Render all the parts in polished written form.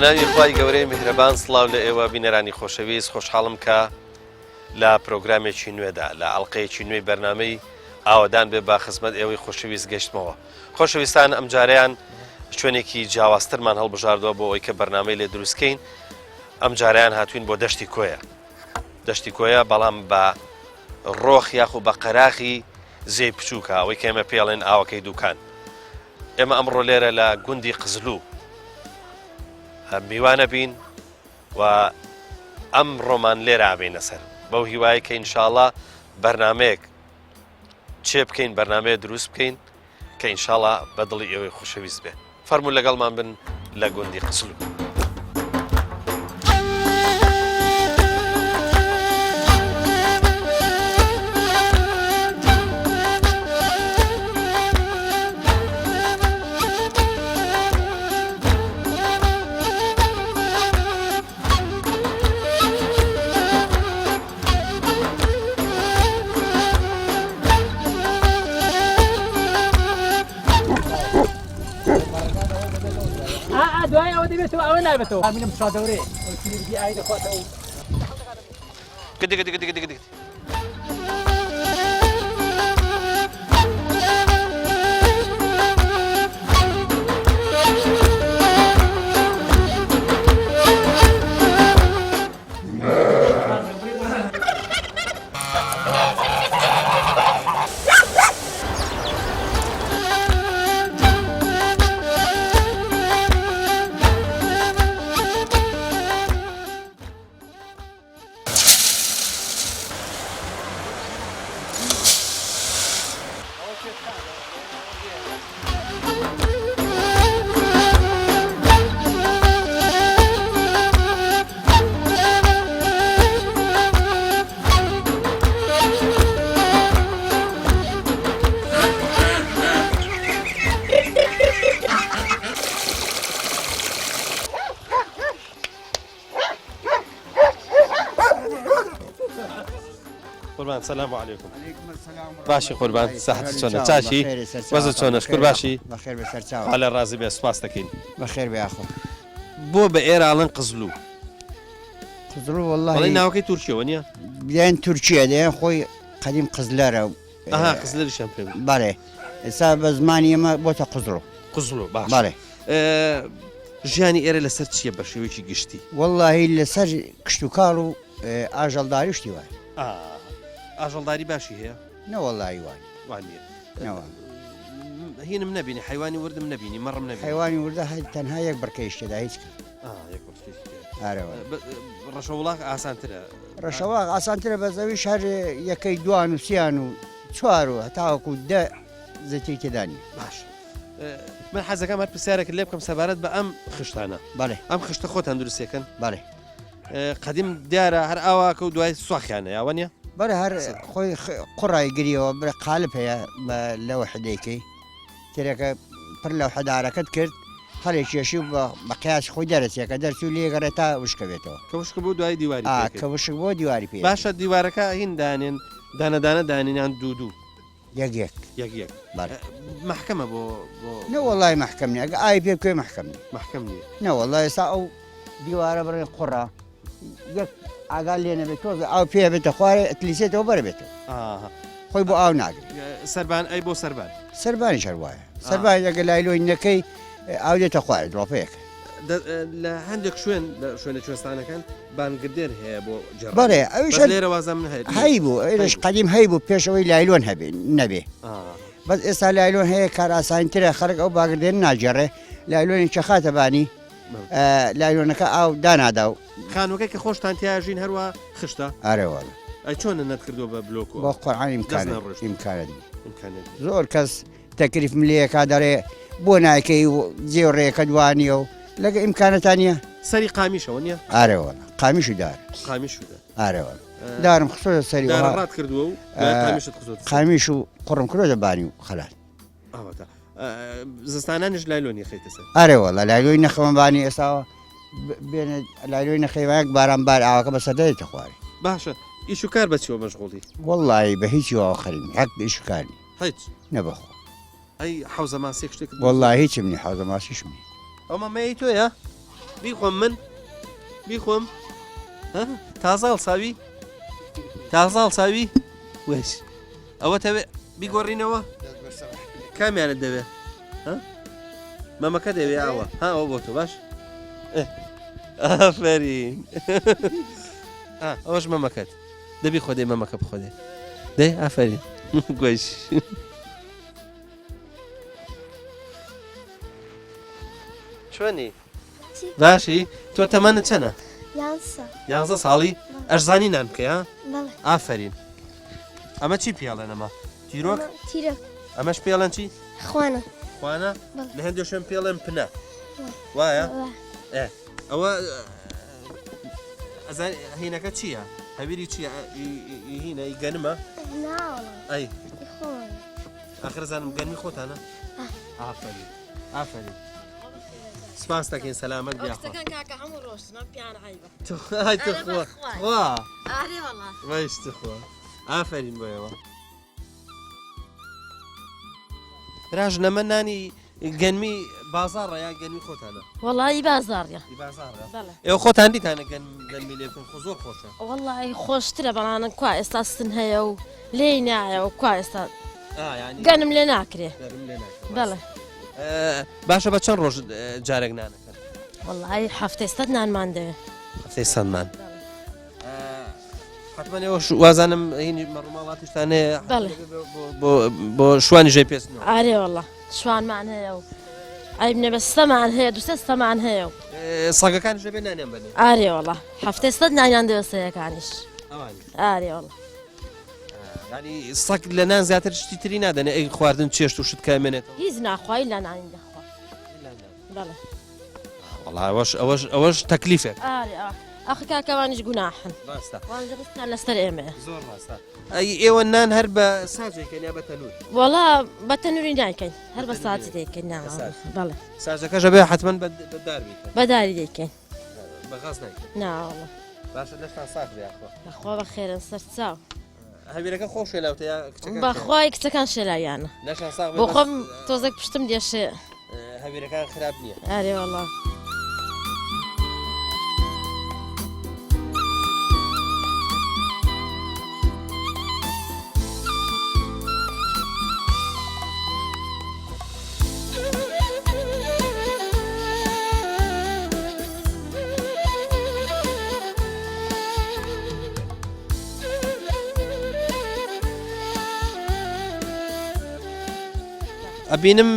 بەناوی خوای گەورەی میهرەبان سڵاو لە ئێوە بینەرانی خۆشەویست خۆشحاڵم کە لە پرۆگرامێکی نوێدا لە ئەڵلقەیەکی نوێی بەرنامەی ئاوادان بێ با خزمەت ئێوەی خۆشەویست گەشتمەوە. خۆشەویستان ئەم جاریان شوێنێکی جیاوازترمان هەڵبژاردووە بۆ ئەوەی کە بەرنامەی لێ دروستکەین. ئەم جاریان هاتوین بۆ دەشتی کۆیە. دەشتی کۆیە بەڵام بە ڕۆخ یاخو بە قەراخی زێی بچووکە ئەوەی کە ئێمە پێڵێن ئاوەکەی دووکان. ئێمە ئەمڕۆ لێرە لە گوندی قزلوو میوانە بین و ئەم ڕۆمان لێرە ئابێنە سەر بەو هیوایە کە ئینشاڵڵا بەرنمەیەک چێ بکەین بەرنمەیە دروست بکەین کە ئینشاڵڵا بە دڵی ئێوەی خۆشەویست بێ. فەرموو لەگەڵمان بن لە گوندی قزلوو. دوای ئەوە دەبێتەوە ئەوە نابێتەوە هامینم چادەورێ ئەوی ئای دەخواتەوە گدی قوربان سلام علیکم. باشی قوربان ساحتی چۆنە چاشی وەزت چۆنە شکر باشی بەخێر بەسەر چاوە حالە ڕازی بێ سوپاس دەکەین. بەخێر بێ ئاخۆ بۆ بە ئێراڵن قزلوو قزلوو بەڵێ وەڵڵاهی ناوەکەی تورکیەوە نییە؟ بیان تورکیە دەیان خۆی قەدیم قزلەرە ئەها قزلەریشیان پێ بەڵێ ئێستا بە زمانی ئێمە بۆتە قزڵۆ قزلوو باش بەڵێ ژیانی ئێرە لەسەر چییە بە شێوەیەکی گشتی؟ وەڵڵاهی لەسەر کشت و کاڵ و ئاژەڵداری شتی وای ئاژەڵداری باشی هەیە؟ نەوەڵڵاهی وانە نەوە هینم نبینی حیوانی وردم نبینی مەڕم نبینی حیوانی وردە تەنها یەک بڕکەیشتێدا هیچ ڕەشە وڵاق ئاسانترە ڕەشەواق ئاسانترە بە زەوی شار یەکەی دوان و سیان و چوار و هەتاوەکو دە زەتی تێدانی باش. من حەزەکەم هەر پرسیارێک لێ بکەم سەبارەت بە ئەم خشتانە. بەڵێ ئەم خشتە خۆتان دروستێکن؟ بەڵێ قەدیم دیارە هەر ئاواکە و دوای سوخیانە یاوە نیە؟ بەرە هەر خۆی قوڕای گریەوە برە قالب هەیە لەوە حدەیەکەی تێرەکە پڕ لەو حەدارەکەت کرد هەڵێک کێشی بە قیاس خۆی دەرەچێکە دەرچوو لێگەڕێ تا وشکەوێتەوە کەوشک بۆ دوای دیواری کە وشک بۆ دیواری پێ باشە دیوارەکە هین دانێن دانەدانە دانینیان دوو یەک محکەمە بۆ نەوەڵای محکەم نیە ئەگە ئای پێ بکوێ محکەم نیە نەوەڵای ئێستا ئەو دیوارە بڕێ قوڕا یەک ئاگال لێ نەبێت تۆ ئەو پێ بێتە خوارێ ئەتلیسێتەوە بەرە بێتەوە خۆی بۆ ئاو ناگرێت سەربان ئەی بۆ سەربانی شەروایە سەربان ئەگە لایلۆی نەکەی ئاو دێتە خوارێ دڵۆپەیەک لە هەندێک شوێن لە شوێنە کوێستانەکان بانگردێر هەیە بۆ بەڵێ ئەویش لێرە وازە من هەی بوو ئێرەش قەدیم هەی بوو پێشەوەی لایلۆن هەبێ نەبێ بەس ئێستا لایلۆن هەیە کار ئاسانترە خەڵک ئەو باگردێن ناجێڕێ لایلۆنی چەخاتەبانی لایلۆنەکە ئاو دانادا و خانوەکەی کە خۆشتان تیاژین هەروە خشتە ئارێوەڵە ئەی چۆنە نەتکردو بە بلۆکۆ بۆ قورعانی ئیمکانەت زۆر کەس تەکلیفم لێکا دەڕێ بۆ نایکەی و جێوڕێەکە دوانیە و لەگە ئیمکانەتانە سەری قامیشەوە نییە؟ ئارێوەڵە قامیش و دار ئارێوەڵە دارم خسۆ سەری ڕات کردووە و قامیش و قڕم کرۆ دەبانی و خەلات زستانانش لایلۆنی خەیتە سەر ئارێوەڵە لایلۆی نەخەوەمبانی ئێستاوە بێنە لایلۆی نەخەیوایەک بارانبار ئاواکە بە سەردەیتە خوارێ باشە ئیش و کار بەچیەوە مەشغوڵی؟ وەڵڵاهی بە هیچی واوە خەرمی حەق ئیش و کارنی هیچ نەبەخۆ ئەی حەوزە ماسێک شتێک وەڵڵاهی هیچم نی حەوزە ماسیشم نی ئەو مەمەی تۆیە؟ بیخۆم من بیخۆم تازە هەڵساوی تازە هەڵساوی وەش ئەوە تەوێ بیگۆڕینەوە کامیانت دەوێت مەمەکە دەوێ ئەوە ئەوە بۆ تۆ باش ئافرین ئەوەش مەمەکەت دەبی خۆدەی مەمەکە بخۆدێ دەی ئافرین گوێش چۆنی باشی تۆ تەمەنت چەنە؟ 11 ساڵی ئەشزانی نان بکەی ئافرین ئەمە چی پێڵێن ئەمە؟ تیرۆک؟ ئەمەش پێڵەن چی؟ خوانە؟ لە هەندێک شوێن پێڵێن پنە وایە؟ ئەوە هینەکە چییە؟ هەویری چییە؟ هینە گەنمە؟ ئەی ئاخرزانم گەنمی خۆتانە؟ ئافرین ئافرین سپاس دەکەین سەلامەت بیاخوا باش تخوا ئافرین بۆیەوە راژ نەمە نانی گەنمی بازاڕە یا گەنمی خۆتانە وەڵی بازاڕە ئێوە خۆتان دیتانە گەنمی لێ بکەن خۆ زۆر خۆشە وەڵی خۆشترە بەڵانن کوا ئێستا سن هەیە و لێی نایە و کوا ئێستا گەنم لێ ناکرێ بەڵێ باشە بە چەند ڕۆژ جارێک نانەکەن وەڵی هەفتەی سەد نانمان دەوێت هەفتەی سەدمان حتمما ئێوە وازانم هینی مەڕووماڵاتیشتانەیە بۆ شوانی ژێ پێست ئارێ وەڵە شوانمان هەیە و ئەی بنێ بە سەمان هەیە دوسێ سەمان هەیە و سەگەکان ژێ بێ نانیان بنێ ئارێ وەڵە هەفتەی سەد نانیان دەوێت سەیەکانیش ئارێ وەڵە ینی سەگ لە نان زیاتر شتی تری نادەنێ ئەی خواردن چێشت و شت کامێنێتەوە هیچ ناخوای لە نانی دەخوا بەڵێ ئەوەش تەکلیفێک ئەخ کاکەوانیش گوناحن وانجستان لەسەر ئێمە زۆر ڕاستە ئێوە نان هەر بە ساجێکەن یا بە تەنور وەڵا بە تەنووری نایکەین هەر بە ساعتی دەیکەین بەڵێ ساجەکەش بێ حتمما بەدار بیکەن بەداری دەیکەین بە غاز نایکەن ناوەڵە باشە لەشتان ساغ بێخوا بەخوا بە خێرن سەر چاو هەویرەکە خۆش شێلاوتە یا بەخوای کچەکان شێلایانە لەشان ساغ بۆ خۆم تۆزێک پشتم دێشێ هەویرەکان خراپ نییە ئارێ وەڵا ئەبینم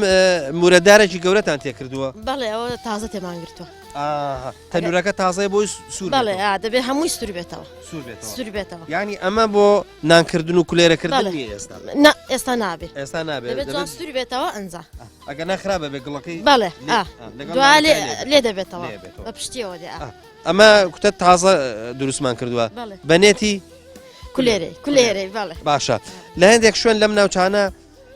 مورەدارێکی گەورەتان تێکردووە بەڵێ ئەوە تازە تێمان گرتووە تەنورەکە تازای بۆی سوور بەڵێ دەبێت هەمووی سوور بێتەوە سوور بێتەوە ینی ئەمە بۆ نانکردن و کولێرەکردن ئێستا ئێستا نابێت ئێستا نابێت دەبێت جوان سوور بێتەوە ئەنجا ئەگەر نەخرابە بێ گڵەکەی بەڵێ دوای لێ دەبێتەوە بە پشتیەوە دێ ئەمە کوتە تازە دروستمان کردووە بەنێتی کولێرەی بەڵێ باشە لە هەندێک شوێن لەم ناوچانە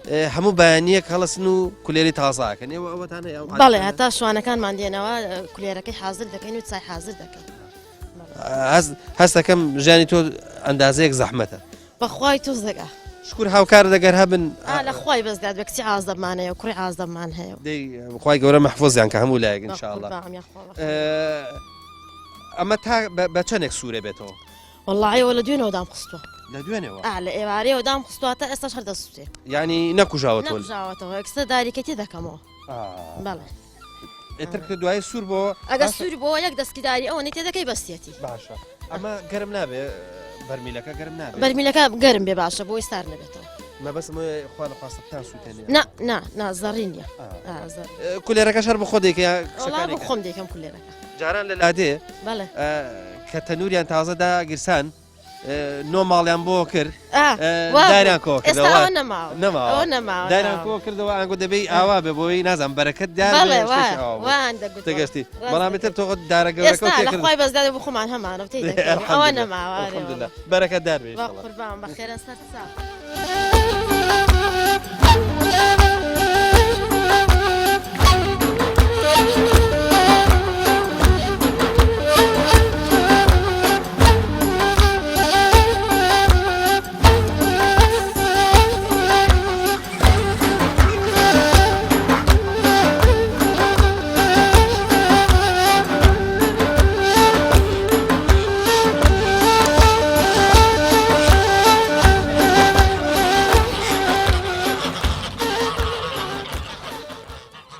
هەموو بەیانیەک هەڵسن و کولێری تازاکەن ئێوە ئەوەتانە بەڵێ هەتا شوانەکانمان دێنەوە کولێرەکەی حاضر دەکەین و چای حاضر دەکەین هەست دەکەم ژیانی تۆ ئەندازەیەک زەحمەتە بەخوای تۆ دەگا شکر هاوکار دەگەر هەبن لە خوای بەزداد بە کچی ئازدەمانەیە و کوڕی ئازدەمان هەیە دەی خی گەورە مەحفۆزیان کە هەموو لایەک انشاءالله ئەمە تا بە چەندێک سوورە بێتەوە وەڵاهیەوە لە دوێنەوە دام خستووە لە دوێنەوە لە ئێوارەیەوە دام خستووە تا ئێستا هەر دەسووتێ ینی نەکوژاوەتەوە نەکوژاوەتەوە ئەکسە داریکەتی دەکەمەوە بەڵێ ئێتر کە دوای سوور بۆ ئەگە سووری بۆ یەک دەستکیداری ئەوە نێ تێدەکەی بەستێتی باشە ئەمە گەرم نابێ بەرمیلەکە گەرم نابێت بەرمیلەکە گەرم بێ باشە بۆی ستار نەبێتەوە مەبەستمە خوا لەخواستتان سووتێنێ نا زەڕی نییە کولێرەکە شەر بخۆ دێکە خۆم دێکم کولێرەکە جاران لە لادێ بەڵێ کە تەنوریان تازەدا گرسان نۆ ماڵیان بۆ کرد دایان کۆ کردەوە دایان کۆ کردەوە ئەنگۆ دەبێ ئاوا بێ بۆی نازان بەرەکەت دەگەشتی بەڵامتر تۆ دارە گەورەکە خۆی بەزدادە بۆ خۆمان هەمانە ئەوە نەماوە بەرەکەت دار بێ قوربان بە خێرە سەر چاو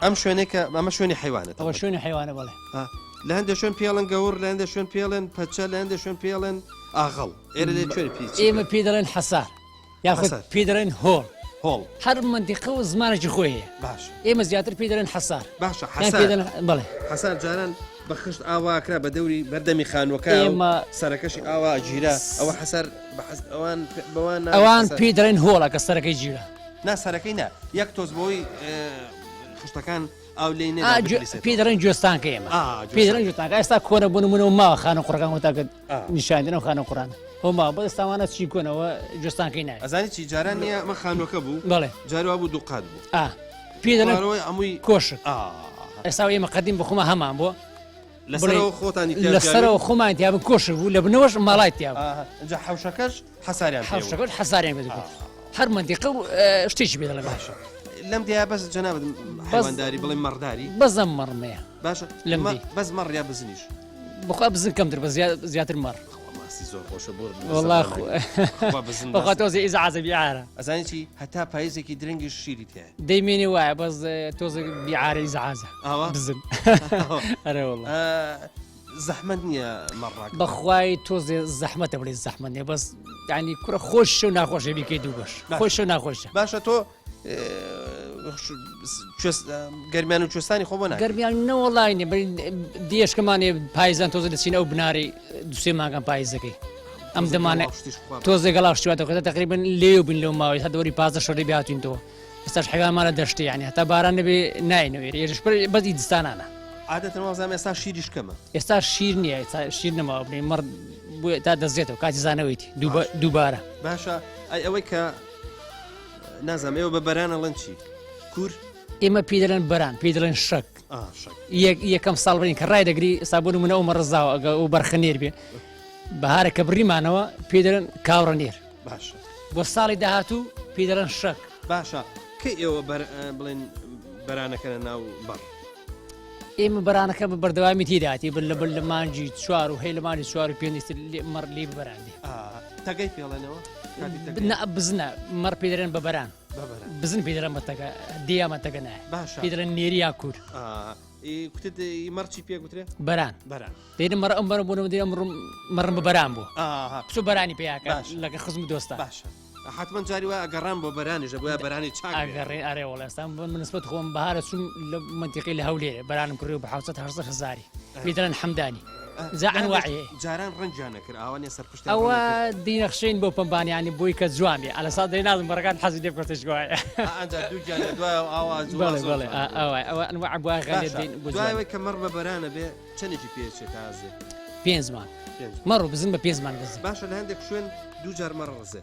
ئەم شوێنێکە ئەمە شوێنی حیوانێت ئەوە شوێنی حیوانە بڵێ لە هەندێک شوێن پێڵن گەور لە هەندێک شوێن پێڵێن پەچە لە هەندێک شوێن پێڵێن ئاغەڵ ئێرە لێ کوێری پیچ ئێمە پێ دەڵێن حەسار یاخود حەسار. پێ دەڵێن هۆڵ هۆڵ هەر منتیقە و زمانێکی خۆی هەیە باش ئێمە زیاتر پێ دەڵێن حەسار باشە یان پێ حەسار دەڵێن بڵێ حەسار جاران بە خشت ئاواکرا بە دەوری بەردەمی خانوەکە ئێمە سەرەکەشی ئاوا گیرە ئەوە حەسەر ئەوان بەوان ئەوان پێ دەڵێن هۆڵە کە سەرەکەی گیرە نا سەرەکەی نا یەک تۆز بۆی خشتەکان ئەو لێ پێ دەڵێن گوێستانکە ئێمە پێ دەڵێن گوێستانکە ئێستا کۆنە بوونمونەوە ماوە خانە قوڕەکان وتاکە نیشاندنەوە خانە قوڕان هۆما بە ئێستاوانە چی کۆنەوە گوێستانکەی نایە ئەزانی چی جاران نییە مە خانوەکە بوو بڵێ جاروا بوو دووقات بوو پێ دەڵێن ئەمووی کۆشک ئێستا ئێمە قەدیم بخۆمە هەمان بۆ لەسەرەوە خۆتانی لەسەرەوە خۆمان تیابن کۆشک بوو لە بنەوەش ماڵای تیاب جا حەوشەکەش حەساریان حەوشەکەش حەساریان بێت هەر منتیقە و شتێکی بێ دەڵێ باشە لەم دیا بەس جەنابەت حیوانداری بڵێ مەڕداری بەزەم مەڕمەیە باشە بەس مەڕیا بزنیش بخوا بزن کەمتر بە زیاتر مەڕ ماسی زۆر خۆشە بۆ والله تۆزی ئیزعازە بیعارە ئەزانی چی هەتا پاییزێکی درەنگی شیری تایە دەیمێنێ وایە بەس تۆزە بیعارە ئیزعازە بزن ئەرە والله زەحمەت نییە مەڕاک بەخوای تۆزێ زەحمەتە بڵێ زەحمەت نیە بەس ینی کوڕە خۆش و ناخۆشە بیکەی دوو بەش خۆش و ناخۆشە باشە تۆ گەرمیان و کوێستانی خۆ بۆ ناکەی گەرمیان نەوەڵاینێ دیێشکەمانێ پاییزان تۆزە دەچینە ئەو بناری دوسێ ماگەم پاییزەکەی ئەم دەمانێت تۆزێ گەڵاشتیواتەکە تقریبن لێو بن لەو ماوەی هەدەوەری 15 شەڕی بهاتوینەوە ئێستاش حیوانمانە دەشتی یعنی هەتا باران نەبێ ناینەوێت ێرش بەدی دستانانە عادەتەوە زانام ئێستا شیریش کەمە ئێستا شیر نییە شیر نەماوە بنێ مەڕ بۆ تا دەزێتەوە کاتی زانەوەیتی دووبارە باشە ئەی ئەوەی کە نازانم ئێوە بە بەرانەڵەن چی کور ئێمە پێ دەڵێن بەران پێ دەڵێن شەک یەکەم ساڵ بڕین کە ڕای دەگری سابوون منە ئەو مەڕزاوە ئەگە و بەرخەنێر بێ بەهارە کە بڕیمانەوە پێ دەڵێن کاوڕەنێر باشە بۆ ساڵی داهاتوو پێ دەڵێن شەک باشە کە ئێوە بڵێن بەرانەکەنە ناو بەڕ ئێمە بەرانەکە بە بەردەوامی تێداتی بن لەبەر لە مانجی چوار و هەی لە مانجی چوار و پێویست مەڕ لێ ببەراندی تەگەی پێڵێنەوە بزنە مەڕ پێ دەرێن بە بەران بزن پێ دەرەن بەتەکە دیامە تەگە نایە پێ دەرێن نێری یا کوور کوتت مەرچی پێگوترێ بەران دێنم مەڕ ئەم بەرە بوونەوە دێ مەڕم بە بەران بوو چ بەرانی پێیاکە لەگە خزم دۆستا باشە حتمما جاری وە ئەگەڕان بۆ بەرانیش بۆە بەرانی چاگەڕێ ئارێ وڵێستان منسبەت خۆم بەهارە چوم لە منتیقی لە هەولێرە بەرانم کڕی و بە 700 پێ دەڵێن حەمدانی زانواعی جاران ڕەنجیانە کرد ئەوانێ سەرپشت ئەوە دینەخشین بۆ پمبانیانی بۆی کە جوان بێ ئەلە ساڵ دەینازم بەڕگان حەزی لێ بکەتەش گوایە دوای کە مەڕ بە بەرانە بێ چەندێکی پێچێت تازێ 5 زمان مەڕ و بزن بە 5 زمان بزن باشە لە هەندێک شوێن دوو جار مەڕ ڕزێ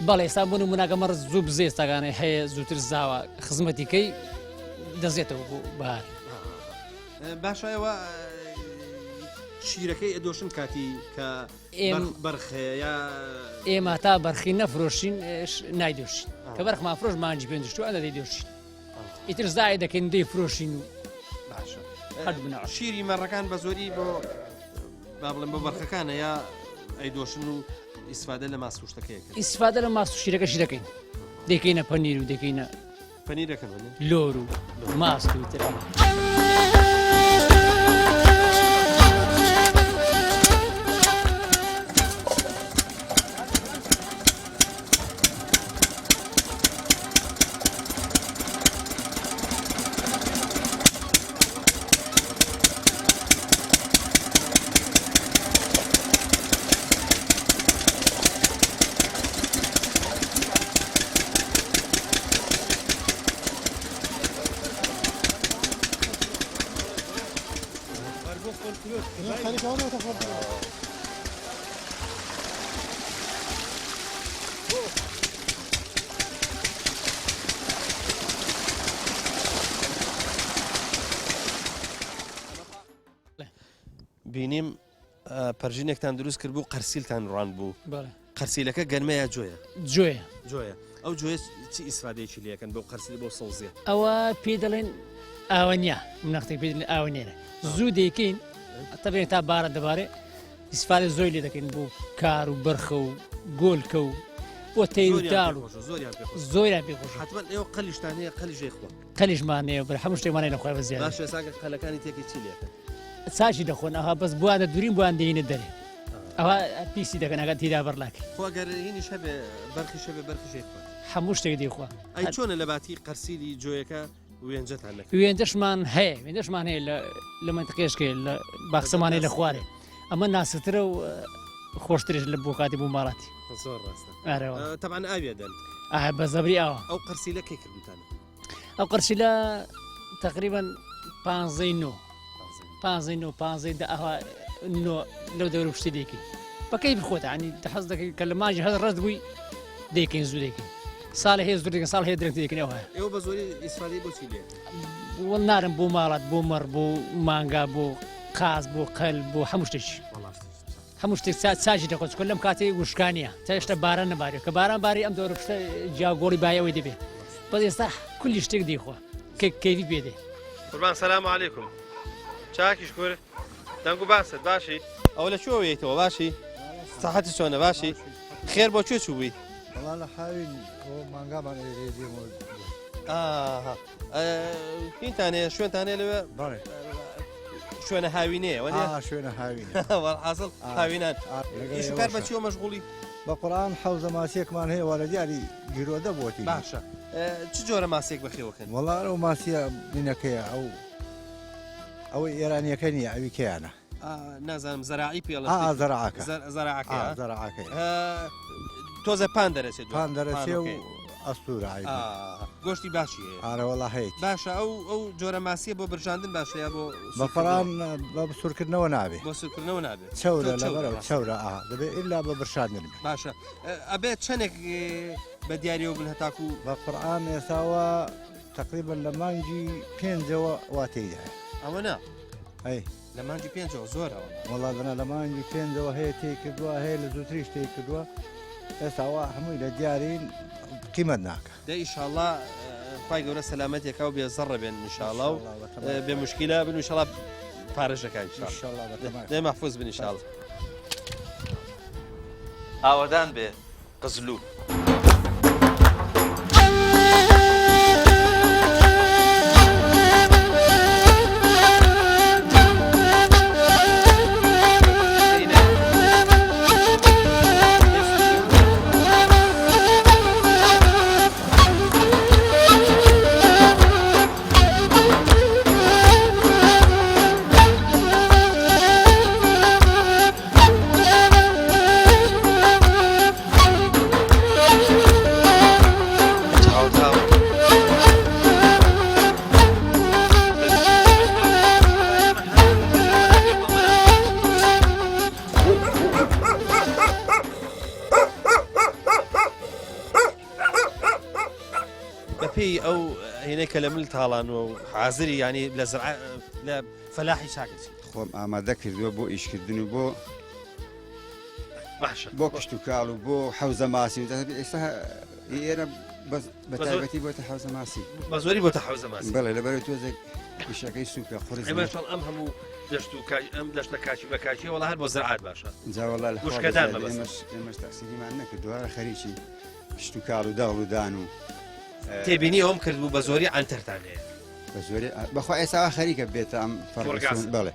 بەڵێ ئێستا بوون مناگە مەڕ زوو بزێ ئێستاگانەی هەیە زووتر زاوە خزمەتیکەی دەزێتەوە بۆ بەهار باشایەوە شیرەکەی ئەدۆشن کاتی کە بەرخەیە ئێمە تا بەرخی نەفرۆشین نایدۆشین کە بەرخمان فرۆش مانجی پێشتو ئەدە دەیدۆشین ئیتر زای دەکەین دەی فرۆشین و باشە شیری مەڕەکان بە زۆری بۆ با بڵێن بۆ بەرخەکانە یا ئەیدۆشن و ئیسفادە لە ماسوشتەکەیەکە ئیسفادە لە ماسوشیرەکەشی دەکەین دەکەینە پەنیر و دەکەینە پەنیرەکەن لۆر و ماست و تر بینیم پەرژینێکتان دروست کرد بوو قەرسیلتان ڕوان بوو قەرسیلەکە گەرمەیە جۆیە ئەو جۆیە چی ئیسفادەیەکی لەکەن بۆ قەرسیل بۆ سەوزێ ئەوە پێ دەڵێن ئاوەنیا مناختی پێ ئاوەنێرە زوو دەیکەین تەبێت تا بارە دەبارێ ئیسفادە زۆی لێ دەکەین بۆ کار و بەرخە و گۆلکە و بۆ تەیرودار و زۆریان پێ خۆش زۆریان پێخۆش حتمما ئێوە قەلیشتان هەیە قەلی ژێخۆ قەلیشمانەیە بەر هەموو شتێکمانەیە لەخوای بەزیاد باش ێساگە قەلەکانی تێکی چی لێتە چاچی دەخۆن ئەها بەس بوانە دوورین بوان دێنە دەرێ ئەوە پیسی دەکەن ئەگەر تیدا بەرلاکە خۆگەر هینیش هەبێ بەرخی شەبێ بەرخی ژێخۆ هەموو شتێک دێخوا ئەی چۆنە لە باتی قەرسیلی جۆیەکە وێنجەتان لەکە وێندەشمان هەیە وێندەشمان هەیە لە منتقێشکێ لە باخسەمانەی لە خوارێ ئەمە ناسەترە و خۆشترش لە بۆ کاتی بوو ماڵاتی زۆر ڕاستە ئارەوە تەبعاً ئاوێ دەن بە زەبری ئەوە ئەو قەرسی لە کەی کردوتانە ئەو قەرسی لە تقریبا 15 ئەوە لەو دەور شتی دێکی بەکەی بخۆتە ینی حەز دەکەی کە لە ماژی هەز ڕست بووی دەیکەین زوو دەکەین ساڵی هەیە زوو دەکەن ساڵ هەیە درەنگ دەکەن ئەوە ئێوە بە زۆری ئیسفادەی بۆچی لێ وەڵ نارم بۆ ماڵات بۆ مەڕ بۆ مانگا بۆ قاز بۆ قەل بۆ هەموو شتێکی هەموو شتێک چاچی دەخۆت کە لەم کاتێ وشکانیە تا هێشتا باران نەبارێت کە باران باری ئەم دەورە پشتە جیاگۆڵی بایەوەی دەبێت بەس ئێستا کولی شتێک دەیخوا کەیفی پێدێ قوربان سەلام عەلەیکوم چاکیش کورد دەنگ و باست باشی ئەو لە چۆوەیەتەوە باشی ساحەتی چۆنە باشی خێر بۆ کوێ چوو بووی والله لە حاوین مانگامان دێمەوە هینتانەیە شوێنتانێ لەوێ بەڵێ شوێنە هاوینەیە وەنێ شوێنە هاوینە حاصل هاوینان ئیش و کار بە چیوە مەشغوڵی بە قورآن حەوزە ماسیەکمان هەیە وە لە دیاری گیرۆدە بۆتی باشە چ جۆرە ماسێک بەخێوەکەن وەڵا ئەو ماسیە بینەکەیە ئەوەی ئێرانیەکە نیە ئەوی کیانە نازانم زەراعی پێڵە زەرعاکە زەراعەکە زەرعاکەی تۆزە پان دەرەچێت پان دەرەچێ و ئەستورایی گۆشتی باشی ئارەوەڵا هەیە باشە ئەو جۆرە ماسیە بۆ برژاندن باشەیە بۆ بە قورآن بە سوورکردنەوە نابێ بۆ سوورکردنەوە نابێت چەورە لەبەرەوە چەورە دەبێت ئللا بە برشاندن باشە ئەبێت چەندێک بە دیاریەوە بن هەتاکو بە قورآن ئێساوە تقریبا لە مانگی پێنجەوە واتەیدا ئەوە نا ئەی لە مانگی پێنجەوە زۆرەوە وڵاتنا لە مانگی پێنجەوە هەیە تێ کردووە هەیە لە زووتریش تێ کردووە ئێستاوا هەمووی لە دیارین قیمەت ناکە دە ئیشاڵڵا خی گەورە سەلامەتێکا و بێزەڕە بێن انشاءڵڵا و بێ مشکیلە بن وشەڵا پارێژەکان دێ مەحفوظ بن ئیشاڵ ئاوەدان بێ قزلوو بەپێی ئەو هێنەی کە لە مل تاڵانەوە و حازری ینی لە فەلاحی چاکەچی خۆم ئامادە کردووە بۆ ئیشکردن و بۆ باشە بۆ کشت و کاڵ و بۆ حەوزە ماسی ئێستا ئێرە بە تایبەتی بۆتە حەوزە ماسی بە زۆری بۆتە حەوزە ماسی بەڵێ لەبەر تۆزێک ئیشەکەی سوکە ئێمەشڵ ئەم هەموو دەشت و ئەم دەشتە کاچی بە کاچی وڵا هەر بۆ زەعات باشە جاوەڵا لە وشکەدان ئێمەش تەقسیریمان نەکردووە خەریکی کشت و کاڵ و داڵ و دان و تێبینی ئەوم کردبوو بە زۆری ئەنتەرتان هەیە بە زۆری بەخوا ئێستا خەریکە بێتە ئەم فەرگاسن بڵێ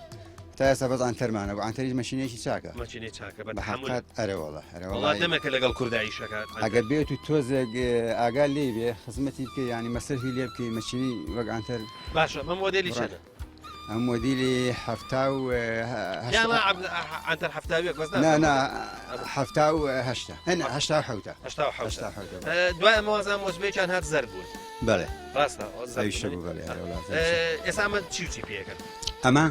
تا ئێستا بەس ئەنتەرمانە و ئەنتەریش مەشینێکی چاکە مەچینی چاکە بە بە حقات ئەرەوەڵە وڵا دەمەکە لەگەڵ کوردایی شەکات ئەگەر بێت و تۆزێک ئاگال لێ بێ خزمەتی بکە ینی مەسەرفی لێ بکەی مەچینی وەک ئەنتەر باشە مە مۆدێلی چەنە ئەم مۆدیلی هەفتا و ئەنتەر هەفتاویە هەفتا و هەشتا هەشتا حوتە دوای ئەمەوازان مۆزبێکیان هات زەر بوون بەڵێ ڕاستە ئەویشە بوو بەڵێ ئێستا ئەمە چی پێەکەن ئەمە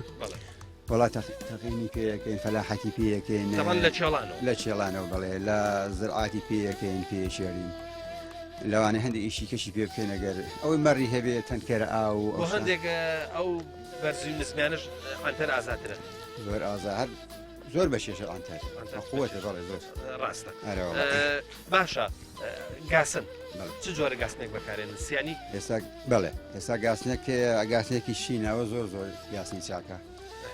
وڵات تەقینی پێەکەین فەلاحەتی پێەکەین لە چێڵانەوە لە چێڵانەوە بڵێ لە زرعاتی پێەکەین پێشێرین لەوانە هەندێک ئیشی کەشی پێ بکەین ئەگەر ئەوەی مەڕی هەبێت تەنکەرە ئاو بۆ هەندێک ئەو بەرزی نسمیانش ئەنتەر ئازاترە زۆر ئازار زۆر بە شێشە ئەنتەر قووەتە بەڵێ زۆر ڕاستە باشە گاسن چ جۆرە گاسنێک بەکارێنن سیانی ئێستا بڵێ ئێستا گاسنێکی شینەوە زۆر زۆر گاسنی چاکە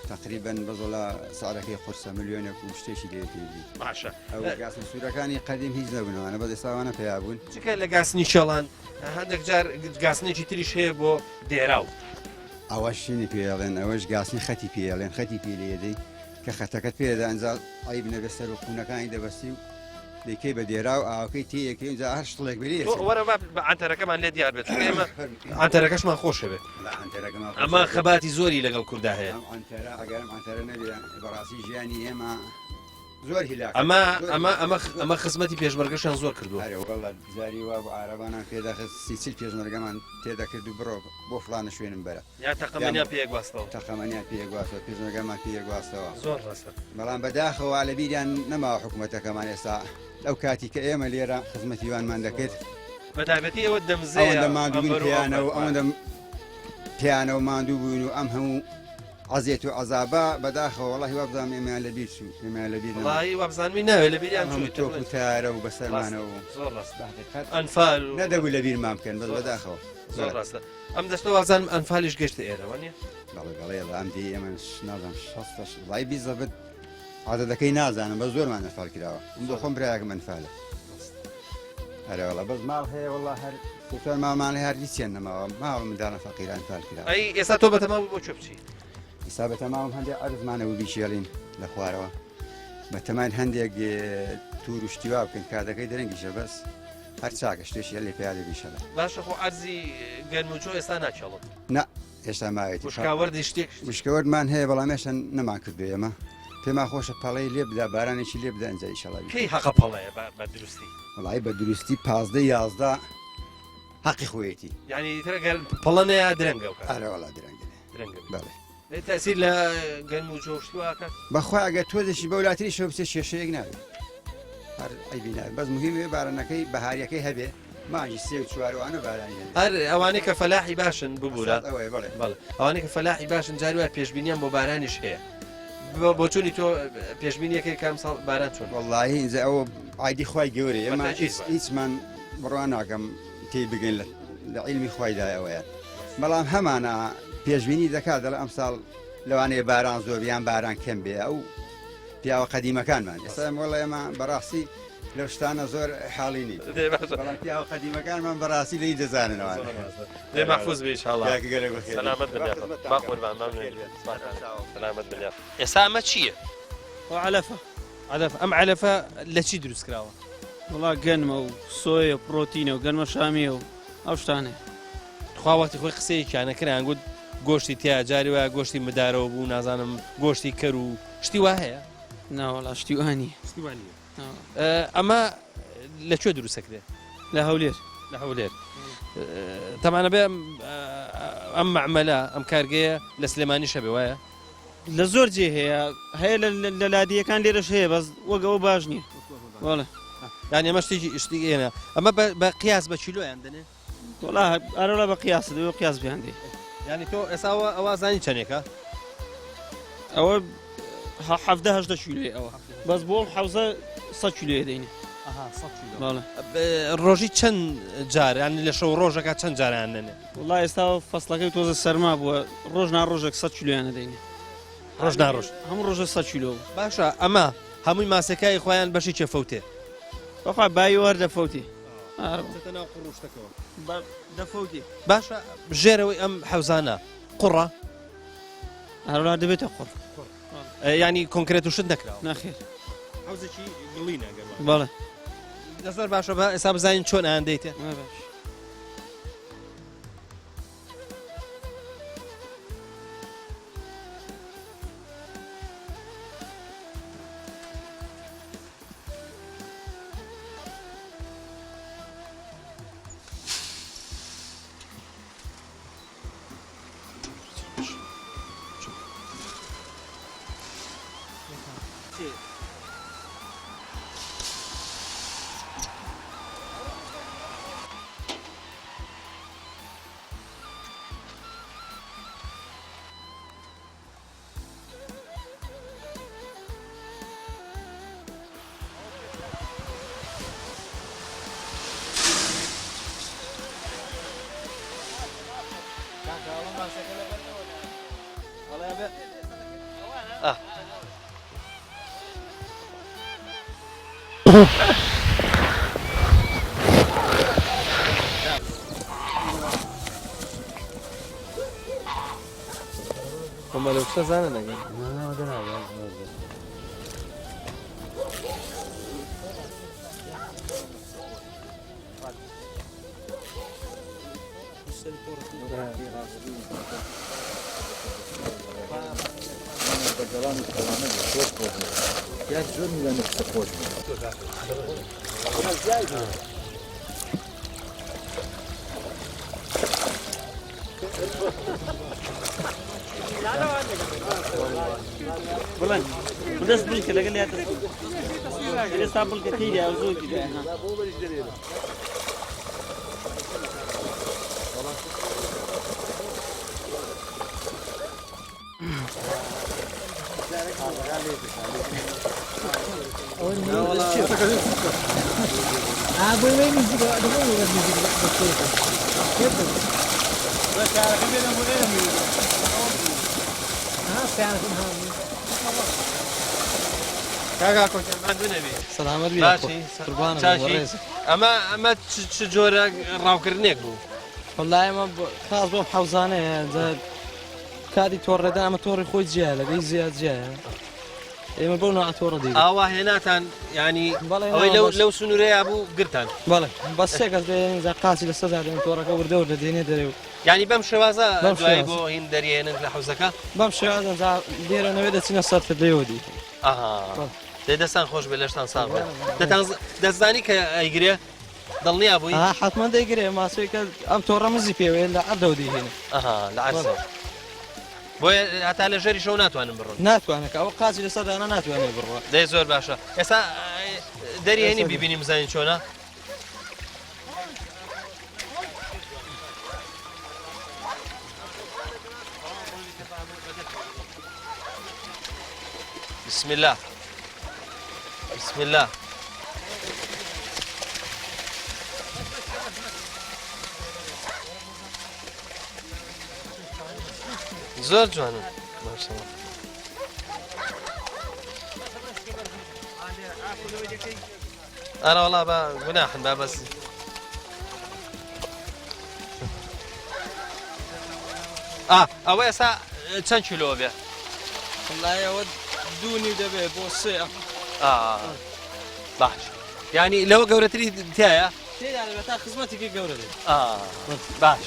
تقریبا بەزۆڵا ساڵەکەی قورسە ملیۆنێک و شتێکی لێتێبی باشە ئەو گاسن سوورەکانی قەدیم هیچ نەبوونەوەە بە ئێستاوانە پێیا بوون چکە لە گاسنی شەڵان هەندێک جار گاسنێکی تریش هەیە بۆ دێراو ئەوەش شینی پێڵێن ئەوەش گاسنی خەتی پێڵێن خەتی پێلێدەی کە خەتەکەت پێدا ئەنجال ئای بنە بەسەر و قوونەکانی دەبەستی و دەکەی بە دێرا و ئاوەکەی تەیەکەی اینجا هەر شتڵێک بێ وەرە بە ئەنتەرەکەمان لێ دیار بێت ئێمە ئەنتەرەکەشمان خۆشە بێت ئەمە خەباتی زۆری لەگەڵ کووردا هەیە ئەگەرم ئەنتەرە نەبێ بەڕاستی ژیانی ئێمە زۆر هیلاک ئەمە خزمەتی پێشمەرگەشان زۆر کردووە وەڵات زاری وا بۆ عربانان پێداخست سیچل پێشمەرگەمان تێدا کرد و بڕۆ بۆ فلانە شوێنم بەرە یا تەقەمەنیا پێگواستەوە تەقەمەنیان پێگواستەوە پێشمەرگەمان پێگواستەوە زۆر ڕاستە بەڵام بەداخەوە لە بیریان نەماوە حکوومەتەکەمان ئێستا لەو کاتی کە ئێمە لێرە خزمەتیوانمان دەکرد بەتابەتی ئەوە دەمزێ ئەوەندە ماندووبوون پیانەوە ئەوەندە پیانەوە ماندوو بوون و ئەم هەموو عزیێت و عەزابە بەداخەوە وەڵاهی وابزانم ئێمەیان لەبیر چوو ئێمەیان لەبیر وڵاهی وابزانمی ناوێت لە بیریان تۆپ و تارە و بەسەرمانەوە زۆر ڕاستە ئەنفال نەدەبوو لە بیرمان بکەن بەس بەداخەوە زۆر ڕاستە ئەم دەستە وازانم ئەنفالیش گەشتە ئێرەوە نیە بەڵێ بەڵێ ئەم دی ئێمە نازانم شەستەش وڵای بیزەبت عادەتەکەی نازانم بە زۆرمان ئەنفال کراوە ئەمدۆ خۆم برایەکم ئەنفالە هەرەوەڵە بەس ماڵ هەیە وەڵا هەر سوتۆر ماڵمان هەر هیچیان نەماوە ماڵ منداڵە فەقیران ئەنفال کراوە ئەی ئێستا تۆ بەتەمام بۆ چۆ بچی حسابە تەمام هەندێک عەرزمانەوە بیشێڵین لە خوارەوە بەتەمان هەندێک توور و شتیوا بکەن کاتەکەی دەرەنگیشە بەس هەر چاکە شتێکی لێ پێیادە بیشەڵە باشە خۆ عەرزی گەرموجۆ ئێستا ناچەڵم نا هێشتا ماوێتی وشکاوەردی شتێک وشکەوەردمان هەیە بەڵام هێشتا نەمان کردو ئێمە پێما خۆشە پەڵەی لێ بدا بارانێکی لێ بدا ئەنجای ئیشەڵا کەی حەقە پەڵەیە بە دروستی وڵای بە دروستی 15 حەقی خۆیەتی یعنی ترە گەر پەڵەنەیە درەنگە و ئارەوەڵا درەنگە درەنگە بەڵێ تەسیر لە گەرموجۆ شتواکە بەخوا ئەگەر تۆ دەشی بە وڵاتری شەو بچێ شێشەیەک ناوێت هەر ئەیبی ناوێت بەس مهمێ بارانەکەی بەهاریەکەی هەبێ مانجی سێ و چوارەوانە بارانی هەر ئەوانەی کە فەلاحی باشن ببوورە ئەوەیە بەڵێ بەڵێ ئەوانەی کە فەلاحی باشن جاری وای پێشبینیان بۆ بارانیش هەیە بۆ چۆنی تۆ پێشبینیەکەی کام ساڵ باران چۆن وەڵاهی ئینجا ئەوە ئایدی خوای گەورەیە ئێمە هیچمان بڕوان ناکەم تێی بگەین لە عیلمی خوایدایەوەیە بەڵام هەمانە پێشبینی دەکات دەڵێ ئەم ساڵ لەوانەیە باران زۆریان باران کەم بێ ئەو پیاوە قەدیمەکانمان ئێستا وەڵێ ئێمە بەڕاستی لەو شتانە زۆر حاڵینی بەڵام پیاوە قەدیمەکانمان بەڕاستی لەی دەزاننەوە دێ مەحفوظ بێ ئینشاءالله گەلێک بەخێر سەلامەت بنێ با قوربان مەمنون سەلامەت بنێ ئێستا ئەمە چییە علەفە ئەم علەفە لە چی دروست کراوە وڵا گەنمە و سۆیە و پرۆتینە و گەنمە شامیە و ئەو شتانێ خواوەتی خۆی قسەیەکیانە کران گوت گۆشتی تیا جاری وایە گۆشتی مدارەوە بوو نازانم گۆشتی کەر و شتی وا هەیە ناوەڵا شتیوانی ئەمە لەکوێ دروستەکرێت لە هەولێر لە هەولێر تەمانە بێ ئەم معمەلە ئەم کارگەیە لە سلێمانی شەبێ وایە لە زۆر جێ هەیە لە لادیەکان لێرەش هەیە بەس وەگەەوە باش نییە وڵێ یان ئەمە شتی ئێنە ئەمە بە قیاس بە چیلۆیان دەنێ وڵا ئارەولا بە قیاسە دەوێ قیاس بیان دێ ینی تۆ ئێساوە ئەوە زانی چەندێکە ئەوە 17 کیلوێ ئەوە بەس بۆ حوزە 100 کیلوێ دەینێ ڕۆژی چەند جار ینی لە شەو ڕۆژەکە چەند جاریان نێنێ وڵا ئێستا فەسڵەکەی تۆزە سەرما بووە ڕۆژ ناڕۆژێک 100 کیلویانە دەینێ ڕۆژ ناڕۆژ هەموو ڕۆژە 100 کیلۆ باشە ئەمە هەمووی ماسەکەی خۆیان بەشی چێفەوتێ بەخوا بای وەردەفەوتی دەفەوتی باشە ژێرەوەی ئەم حەوزانە قوڕە هەرولا دەبێتە قوڕ ینی کۆنکرێت و شت نەکراوە ناخێر حەوزێکی گڵینە بەڵێ زۆر باشە بە ئێستا بزانین چۆن ئایان دەیتێ باش هم لو شتا زانه نگه بلند بدست بلك لقال لي هذا استعمل كثير يا زوج کاکا کۆچەلمان دوو نەبێ سلامت باشی چاشی ئەمە چ جۆرە ڕاوکردنێک بوو والله ما خلاص بۆم حەوزانەیە کاتی تۆڕێدان ئەمە تۆڕی خۆی جیا لەگەی زیاد جیایە ئێمە بەو نوع تۆڕە دی ئاوا هێناتان ینی ئەوەی لەو سنوورەیە بوو گرتان بەڵێ بەس سێکەس بێنزا قاچی لە سەدا دێن تۆڕەکە وردەور لە دێنێ دەرێ و ینی بەم شێوازە دوای بۆ هین دەریێنن لە حوزەکە بەم شێوازە دێرەنەوێ دەچینە سەرتر لێوە دی دەستان خۆش بێ لەشتان ساغ بێت دەستانی کە ئەیگرێ دڵنیا بووی حتمما دەیگرێ ماسوێکە ئەم تۆڕە مزی پێوێ لە ئەردەو دیهێنێ لە عەرزە بۆیە هەتا لە ژێری شەو ناتوانن بڕۆن ناتوانێت ئەوە قاچی لە سەدانە ناتوانێت بڕوە دەی زۆر باشە ئێستا دەریێنی بیبینی بزانین چۆنە بسم الله بسم الله زۆر جوانن ماشەڵڵا ئەرە وەڵا بە گوناحن با بەس ئەوە ئێستا چەند کیلۆ بێ والله دوونی دەبێ بۆ سێ باش ینی لەوە گەورەتری تایە تێدا دەبێت تا خزمەتێکی گەورە دێت باش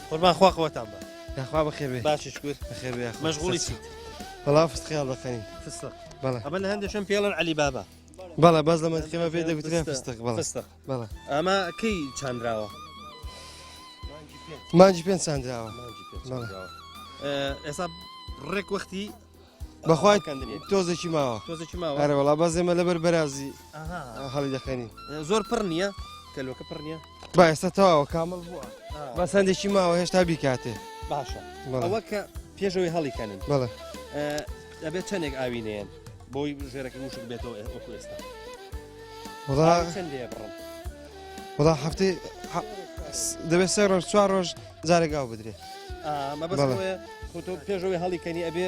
قوربان خوا قوتان بە یاخوا بەخێر بێ باشی شکر بەخێر بێ مەشغوڵی چیت بەڵا فستقیال دەخەنین فستق بەڵێ ئەمە لە هەندێکشم پێڵەن عەلی بابا بەڵێ باز لە مەدخێمە پێ دەگوترێن فستق بەڵێ فستق بەڵێ ئەمە کەی چاندراوە مانجی پێنج چاندراوە ئێستا ڕێک وەختی بەخوای کەندنی تۆزێکی ماوە تۆزێکی ماوە ئەرە وڵا بەس ئێمە لەبەر بەرازی ئاها. هەڵی دەخەنین زۆر پڕ نییە کەلوەکە پڕ نییە با ئێستا تەواوە کامل بووە بەس هەندێکی ماوە هێشتا بیکاتێ باشە بەڵێ ئەوە کە پێشەوەی هەڵیکەنن بەڵێ دەبێت چەندێک ئاوینەیەن بۆی ژێرەکە وشک بێتەوە وەکو ئێستا وڵا چەند لێ بڕن وڵا هەفتەی دەبێت سێ ڕۆژ چوار ڕۆژ جارێک ئاو بدرێ ئەمە بەس تۆ پێشەوەی هەڵیکەنی ئەبێ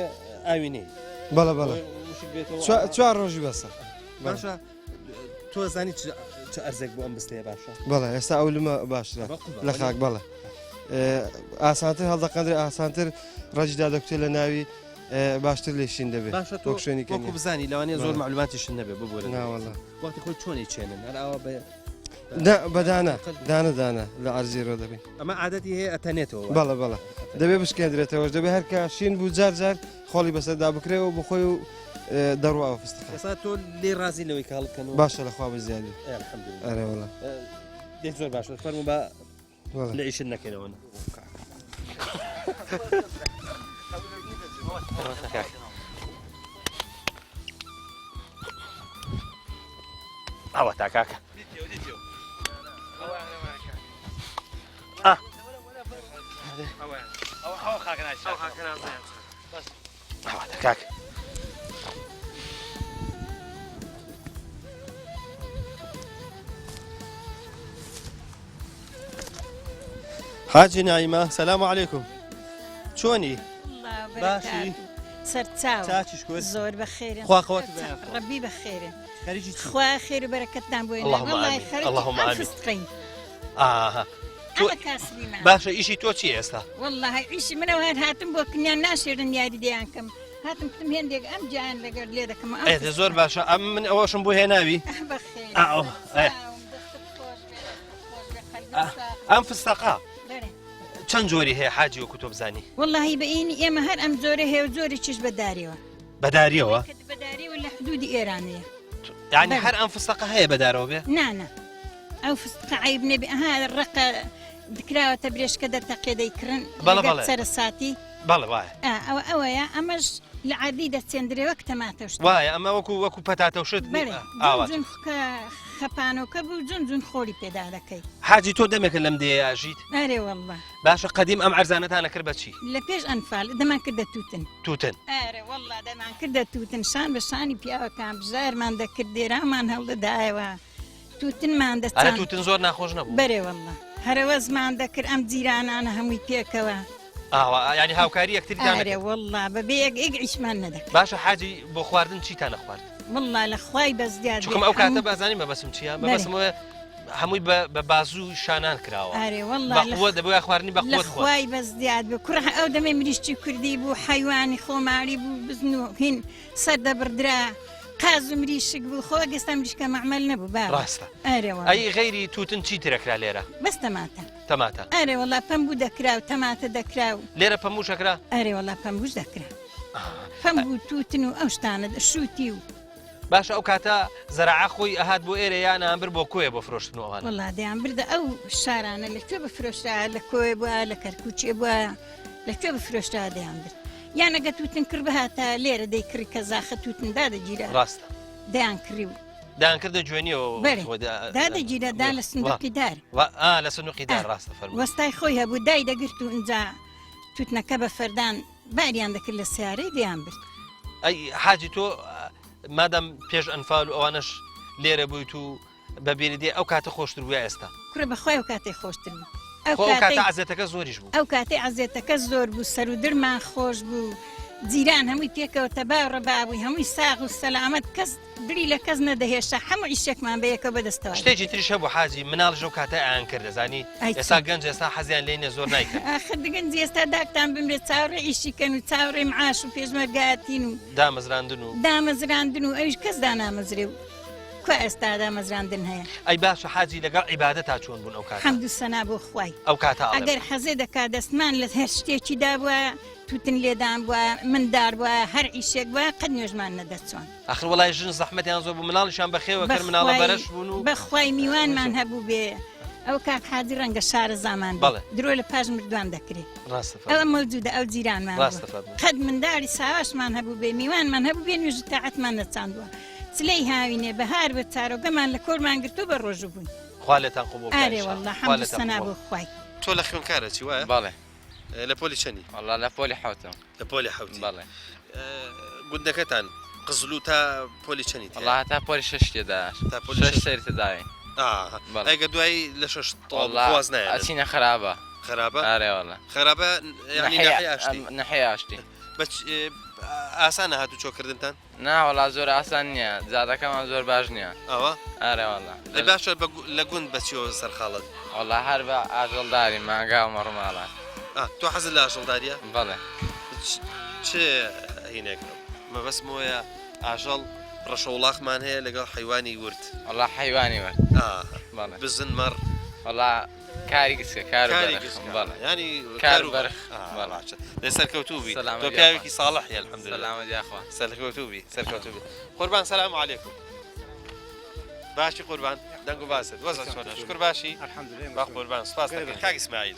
ئاوینەی بەڵێ بەڵێ وشک بێتەوە چوار ڕۆژی بەسە باشە تۆ زانی چ ئەرزێک بۆ ئەم بستەیە باشە بەڵێ ئێستا ئەو لمە باشترە لە خاک بەڵێ ئاسانتر هەڵدەقەندرێ ئاسانتر ڕەجدا دەکتێت لە ناوی باشتر لێشین دەبێت باشە تۆ وەک شوێنی وەکو بزانی لەوانەیە زۆر معلوماتیشن نەبێ ببوورە ناوەڵە وەختی خۆی چۆنی چێنن هەر ئەوە بە بەدانە دانە لە ئەرزیێرۆ دەبێت ئەمە عادەتی هەیە ئەتەنێتەوە بەڵێ بەڵێ دەبێ بشکێنرێتەوەش دەبێت هەرکە شین بوو جار خۆڵی بەسەردا بکرێەوە بۆ خۆی و دەڕواوە فستەکە ئێستا تۆ لێ ڕازی لەوەی کاڵکەنەوە باشە لەخوا بزیادی ئەرێوەڵە دێک زۆر باشە فەرمو بە لە ئیشن نەکەینەوە ئەوە تا کاکە ئەوە تا کاکە حاجی نایمە سەلام عەلەیکوم چۆنی باشی سەرچاو چاچیش کوێ زۆر بەخێرن خواخەوەت ڕەبی بەخێرن خەریکی خوا خێر و بەرەکەتتان بۆ اللهم آمین فستقین ئاها ئەمە کاسبی من باشە ئیشی تۆ چی ئێستا والله ئیشی منەوە هەر هاتم بۆ کنیان ناشێرن یاری دییان کەم هاتم کتم هێندێک ئەم جیان لەگەر لێ دەکەم ئێتە زۆر باشە ئەم من ئەوەشم بۆ هێناوی ئەم فستەقا چەند جۆری هەیە حاجی وەکو تۆ بزانی واللهی بە ئینی ئێمە هەر ئەم زۆرە هەیە و زۆری چش بەداریەوە بەداریەوە بەداریەوە لە حدودی ئێرانەیە یعنی هەر ئەم فستەقا هەیە بەدارەوە بێ نانە ئەو فستقە عیب نەبی ئەها ڕقە دکراوەتە برێشکە دەرتەقێ دەیکردن سەرە ساتی بەڵێ وایە ئەوەیە ئەمەش لە عادی دەچێندرێ وەک تەماتەشت وایە ئەمە وەکو پەتاتەوشت ئاوازن خەپانۆکە بوو جون خۆری پێدا دەکەی حاجی تۆ دەمێکە لەم دێژیت ئەرێ وەڵڵە باشە قەدیم ئەم ئەرزانەتانە کرد بەچی لە پێش ئەنفال دەمان کردە توتن ئەرێ وەڵڵا دەمان کردە توتن شان بە شانی پیاوەکان بژارمان دەکرد دێرامان هەڵدەدایەوە توتنمان دەچێت توتن زۆر ناخۆش نەبوو بەرێ وەڵڵا هەرەوەزمان دەکرد ئەم جیرانانە هەمووی پێکەوە ینی هاوکاری یەکتریدان وەڵڵا بەبێ یەک ئیشمان نەدەکرد باشە حاجی بۆ خواردن چیتان نەخوارد وەڵڵا لە خوای بەزدیاد چکم ئەو کاتە بازانی مەبەسم چیە مەبەسمەوە هەمووی بە بازوو شانان کراوە بەقوە دەبووە خواردنی بەقوت خوای بەزدیاد بە کوڕ ئەو دەمێ مریشتی کوردی بوو حیوانی خۆماری بوو بزن و هین سەر دەبردرا قاز و مریشک بوو خۆ گەستا مریشکە مەعمەل نەبوو ڕاستە ئەی غەیری توتن چی ترەکرا لێرە بەس تەماتە تەماتە ئەرێ وەڵا پەمبوو دەکرا و تەماتە دەکرا و لێرە پەموشەکرا ئەرێ وەڵا پەمبوش دەکرا پەمبوو توتن و ئەو شتانە شووتی و باشە ئەو کاتە زەرعە خۆی ئەهات بۆ ئێرە یان ئەمبر بۆ کۆیە بۆ فرۆشتنەوە وەڵا دەیان بردە ئەو شارانە لەکوێ بفرۆشتا لە کۆی بووە لە کەرکوچێ بووە لەکوێ بفرۆشتا دەیان برد یانەگە توتن کرد بەهاتە لێرە دەیکڕی کە زاخە توتندا دەگیرە ڕاستە دەیان کڕی و دایانکردە جوێنیەوە دادەگیرە دا لە سندوقی دار لە سنوقی دار ڕاستە فەرموو وەستای خۆی هەبوو دای دەگرت و ئینجا توتنەکە بە فەردان باریان دەکرد لە سیارەی دەیان برد ئەی حاجی تۆ مادەم پێش ئەنفال و ئەوانش لێرە بوویت و بەبیێدێ ئەو کاتە خۆشتر بووە ئێستا کوڕە بەخوای ئەو کاتێ خۆشتر بوو ئەو کاتە عەزێتەکە زۆریش بوو ئەو کاتێ عەزێتەکە زۆر بوو سەر و درمان خۆش بوو جیران هەمووی پێکەوە تەباو ڕەبابووی هەمووی ساغ و سەلامەت کەس دری لە کەس نەدەهێشتا هەموو ئیشێکمان بەیەکە بەدەستەوە شتێکی تریش هەبوو حاجی مناڵژە و کاتە ئایان کرد دەزانی ئێستا گەنج ئێستا حەزیان لێنێ زۆر نایکرد ئاخر دگەنجی ئێستا داکتان بمرێت چاوەڕێ ئیشیکەن و چاوەڕێ معاش و پێشمەرگاتین و دامەزراندن و ئەویش کەس دانامەزرێ و کو ئێستا دامەزراندن هەیە ئەی باشە حاجی لەگەڵ عیبادە تا چۆن بوون ئەو کات حەمد و سەنا بۆ خوای ئەو کاتە ئەگەر حەزێ دەکات دەستمان لە هەر شتێکی دابووە توتن لێدان بووە مندار بووە هەر ئیشێک بووە قەت نوێژمان نەدەچۆن ئاخر وەڵای ژن زەحمەتیان زۆر بوو مناڵیشان بەخێوە کرد مناڵە بەرەش بوون و بەخوای میوانمان هەبوو بێ ئەو کاک حاجی ڕەنگە شارە زامان بەڵێ. درۆ لە پاش مردوان دەکرێت ڕاستە ئەوە مەوجودە ئەو جیرانمان ڕاستە فەرموو. قەت منداڵی ساواشمان هەبوو بێ میوانمان هەبوو بێ نوێژ تاعەتمان نەچاندووە چلەی هاوینێ بەهار بە چارۆگەمان لە کۆرمان گرتو بە ڕۆژوو بوون خوا لێتان قوبوڵ بکات ئارێ ئینشاء وەڵڵا الله. خوا حەمد لێتان سەنا قوبوڵ. بۆ خوای تۆ لە خوێنکارە چی وایە؟ بەڵێ لە پۆلی چەنی؟ وەڵا لە پۆلی حوتم لە پۆلی حەوتی. بەڵێ گوندەکەتان قزلو تا پۆلی چەنی تێ؟ وەڵا هەتا پۆلی شەش تێداش تا پۆلی شەش. سەر تێداوی بەڵێ. ئەگە دوایی لە شەش تۆڵ وەڵا خواز نایە ئەچینە خراپە خراپە؟ ئارێ وەڵا خراپە یعنی ناحیە ئاشتی. نەحەیە ئاشتی بەچ ئاسانە هاتوو چۆکردنتان؟ نا وەڵا زۆر ئاسان نییە جادەکەمان زۆر باش نییە ئەوە؟ ئارێ وەڵا لە باشە لە گوند بەچیەوە سەرخاڵت؟ وەڵا هەر بە ئاژەڵداری ماگا و مەڕماڵات تۆ حەزت لە ئاژەڵداریە؟ بەڵێ چ هینێک مەبەسم وەیە ئاژەڵ ڕەشەوڵاخمان هەیە لەگەڵ حیوانی ورد. وەڵا حیوانی وەرد بەڵێ بزن مەڕ وەڵا کاری گسکە کار بەرخ بەڵێ ینی کار بەرخ لە سەرکەوتوبی سەلامە تۆ پیاوێکی ساڵحی الحەمدوللا. سەلامە دیاخوا سەرکەوتوبی سەرکەوتوبی. قوربان سەلام عەلەیکوم. باشی قوربان دەنگ و باست وەزە چۆنە شکر باشی؟ الحەمدولillah با قوربان سپاس دەکەم کاک ئیسماعیل.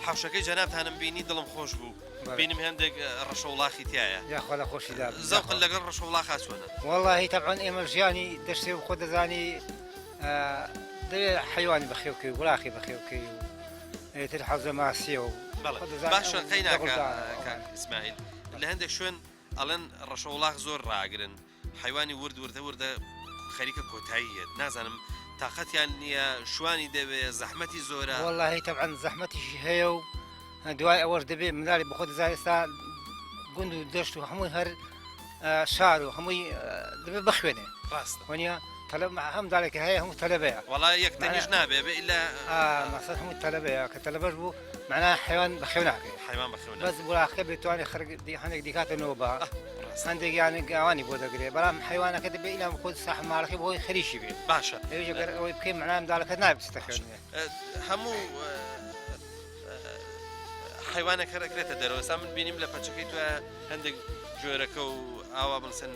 حەوشەکەی جەنابتانم بینی دڵم خۆش بوو. بینم هەندێک ڕەشەوڵاخی تایە. یاخوا لە خۆشیدا زەوقن لەگەڵ ڕەشەوڵاخا چۆنە؟ والله طبعا ئێمە ژیانی دەشتێ و خۆ دەزانی دەوێت حیوانی بەخێوکەی وڵاخی بەخێوکەی و تر حەزە ماسیە و باشە قەی ناکە کاک ئیسماعیل لە هەندێک شوێن ئەڵێن ڕەشەوڵاخ زۆر ڕاگرن حیوانی وردە خەریکە کۆتاییەت نازانم تااقەتیان نییە شوانی دەوێت زەحمەتی زۆرە. والله طبعا زەحمەتیشی هەیە و دوای ئەوەش دەبێت مناڵی بەخۆ دەزانێت ئێستا گوند و دەشت و هەمووی هەر شار و هەمووی دەبێت بخوێنێ ڕاستە وەنیە هەم داڵێکە هەیە هەموو تەلەبەیە وڵای یەکتەنیش نابێ ئللا مەسەد هەموو تەلەبەیە کە تەلەبەش بوو معناه حیوان بەخێو ناکەێت حیوان بەخێو بەس بڵاخەکە بێتوانێت هەندێک دیکاتەوە بە هەندێک یانە گاوانی بۆ دەگرێت بەڵام حیوانەکە دەبێت ئیلا خۆ ساحماڵەکەی بۆی خەریشی بێت باشە ئەوێژەگەر ئەوەی بکەین معناه داڵەکە نابێتە خوێنێ هەموو حیوانەکە ڕێکرێتە دەرەوە سا من بینیم لە پەچەکەی توە هەندێک جۆرەکە و ئاوا بڵسن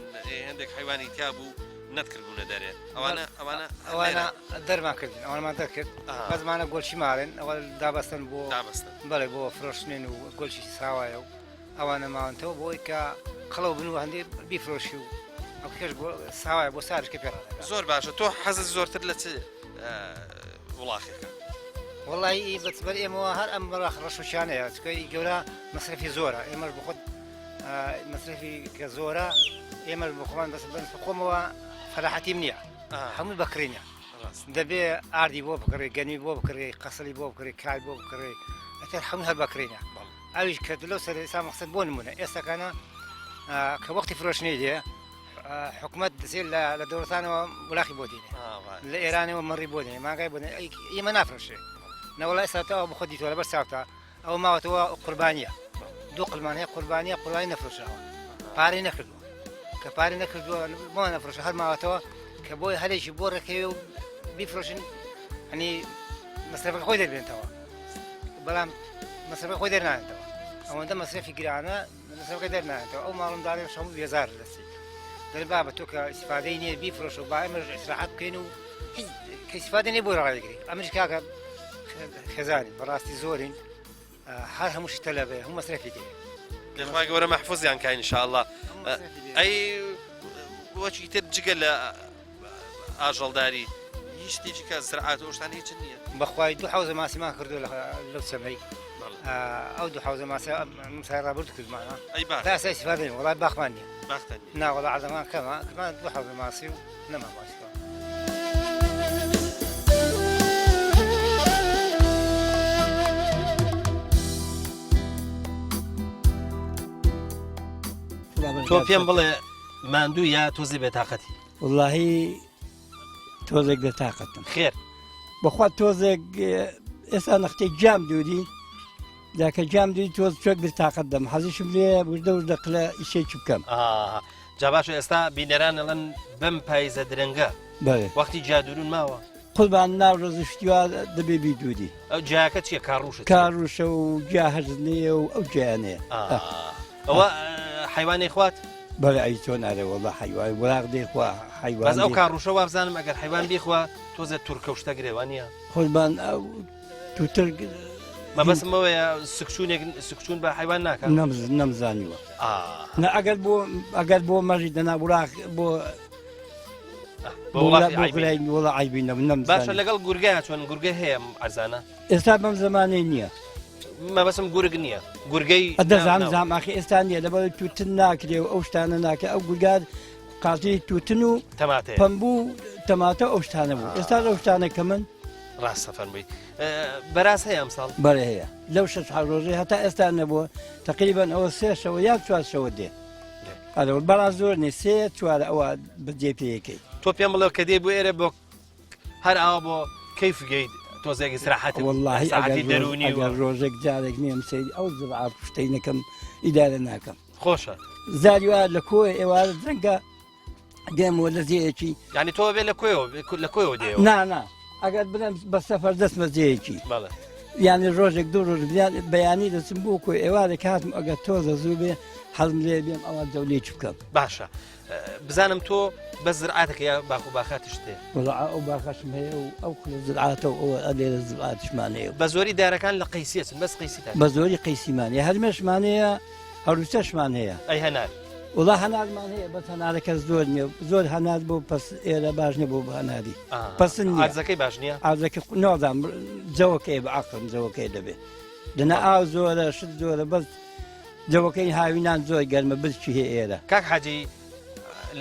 هەندێک حیوانی تیا بوو نەتکردبوونە دەرێ ئەوانە دەرمان کردن ئەوانمان دەرکرد بەزمانە گۆلشی ماڵێن ئەوە دابەستن بۆ بەڵێ بۆ فرۆشتنێن و گۆلشی ساوایە و ئەوانە ماوەنتەوە بۆی کە قەڵەو بن و هەندێک بیفرۆشی و ئەو کێش بۆ ساوایە بۆ سارشکە پێڕێت زۆر باشە تۆ حەزت زۆرتر لە چ وڵاخێکە وڵی بەسبەر ئێمەوە هەر ئەم بەڕاخ ڕەشوشانەیە چکەی گەورە مەصرفی زۆرە ئێمەش بخۆت مەصرفی کە زۆرە ئێمەش بخۆمان بەس خۆمەوە فەراحەتیم نییە هەمووی بەکرینە دەبێ ئاردی بۆ بکڕێ گەنی بۆ بکڕێ قەسەلی بۆ بکڕێ کای بۆ بکڕێ ئەتر هەموو هەر بەکرینە ئەویش کە لەو سەر ئێستا مەقسەد بۆ نمونە ئێستاکانە کە وەختی فرۆشتنی دێ حکوومەت دەسێت لە دەوڵەتانەوە وڵاخی بۆ دێنێ لە ئێرانەوە مەڕی بۆ دێنێ ماگای بۆ ئێمە نافرۆشێ نەوەڵای ئێستاەوە بخۆ دیتۆ لەبەر چاوتە ئەو ماوەتەوە قوربانیە دوو قلمان هەیە قوربانیە قوڵای نەفرۆشەوە پارەی نەکردووە کە پارەی نەکردووە بۆ نەفرۆشە هەر ماوەتەوە کە بۆی هەرێکی بۆ ڕێکەوێ و بیفرۆشن هەنی مەسرفەکە خۆی دەربێنێتەوە بەڵام مەسرفەکە خۆی دەرنانێتەوە ئەوەندە مەسرفی گرانە مەسرفەکە دەرنانێتەوە ئەو ماڵمدارێ هەموو بێزار دەستی دەربا بە تۆ کە ئیسفادەی نییە بیفرۆش و با ئێمەش ئیسراحەت بکەین و کە ئیسفادە نییە بۆ ڕاگیری ئەمریش کاکە خێزانی بەڕاستی زۆرین هەر هەمووش تەلەبێ هەموو مەسرفی دێ دەخوای گەورە مەحفوظیان کاین ئینشاءالله ئەی وەچی تر جگە لە ئاژەڵداری هیچ شتێکی کە زراعات و شتان هیچ نییە بەخوای دوو حەوزە ماسیمان کردو لەو چەمەی ئەو دوو حەوزە ماسی سای ڕابرد کردمانە ئەی باش تا ئێستا ئیسفادە نیە وەڵای باخمان نییە باختە نییە نا وەڵای عەزەمان کەمە کەمان دوو حەوزە ماسی و نەما ماسیەوە تۆ پێم بڵێ ماندوو یا تۆزی بێتاقەتی واللهی تۆزێک بێتاقەتم خێر بەخوا تۆزێک ئێستا نەختێک جام دوودی جاکە جام دوی تۆز چۆک بێتاقەت دەم حەزیشم لێ وردە وردەقلە ئیشێکی بکەم جا باشە ئێستا بینەران ئەڵەن بەم پایزە درەنگە وەختی جادورون ماوە قوربان ناو ڕۆژشتیوا دەبێ بیدوودی ئەو جاکە چیە کاڕوشە کاڕوشە و جا هەرزنەیە و ئەو جیانەیە ئەوە حیوانی خوات بەڵێ ئەی چۆن ئەرە وەڵا حیوان وەڵاق دێخوا حیوان بەس ئەو کاڕوشە وابزانم ئەگەر حیوان بیخوا تۆزە تورکە و شتە گرێوان نییە خۆشبان ئەو تووتر مەبەسمەوەیە سکچون بە حیوان ناکە نەمزانیوە ئەگەر بۆ مەژی دەنا وڵاق بۆ وڵا عیبینە باشە لەگەڵ گورگای چۆن گورگە هەیە ئەرزانە ئێستا بەم زمانەی نییە مەبەسم گورگ نییە گورگەی دەزانام زاماخی ئێستا نیە لەبەر تووتن ناکرێ و ئەو شتانە ناکە ئەو گورگار قاتی تووتن و پەمبوو تەماتە ئەو شتانە بوو ئێستا ئەو شتانە کە من ڕاستە فەرمووی بەراز هەیە ئەمساڵ بەرە هەیە لەو شش ڕۆژێ هەتا ئێستا نەبووە تقریبان ئەوە سێ شەوە یان چوار شەوە دێ بەڕاست زۆر نێ سێ چوارە ئەوە بەجێ پێیەکەی تۆ پێم بڵێ کە دێ بۆ ئێرە بۆ هەر ئاوا بۆ کەیفگەیت تۆزێکی سراحەت واللهی دەرونی ڕۆژێک جارێک نێم سەیری ئەو زڕعا پشتەی نەکەم ئیدارە ناکەم خۆشە زاری وایە لە کۆی ئێوارە درەنگە دێمەوە لە زیەکی یعنی تۆ بێ لە کۆیەوە دێ نا ئەگەر بنم بە سەفەر دەستمە جەیەکی یعنی ڕۆژێک دوو ڕۆژ بەیانی دەچم بۆ کۆی ئێوارێک هاتم ئەگەر تۆزە زوو بێ حەزم لێ بێم ئەوە جەولێکی بکەم باشە بزانم تۆ بە زرعاتەکە یا باخ و باخاتش تێ ئەو باخەشم هەیە و ئەو زرعاتە و ئەوە ئەلێرە زرعاتشمان هەیە بە زۆری دارەکان لە قەیسیەچن بەس قەیسی بە زۆری قەیسیمانەیە هەرمەشمانەیە هەروسەشمان هەیە ئەی هەنار وڵا هەنارمان هەیە بەس هەنارەکە زۆر نییە زۆر هەنار بۆ پس ئێرە باش نیە بۆ هەناری پسن ئازەکەی باش نییە ئازەکە نۆدام جەوەکەی بە عقلم جەوەکەی دەبێت دنا ئاو زۆرە شت زۆرە بەس جەوەکەی هاوینان زۆر گەرمە بچی هەیە ئێرە کاک حاجی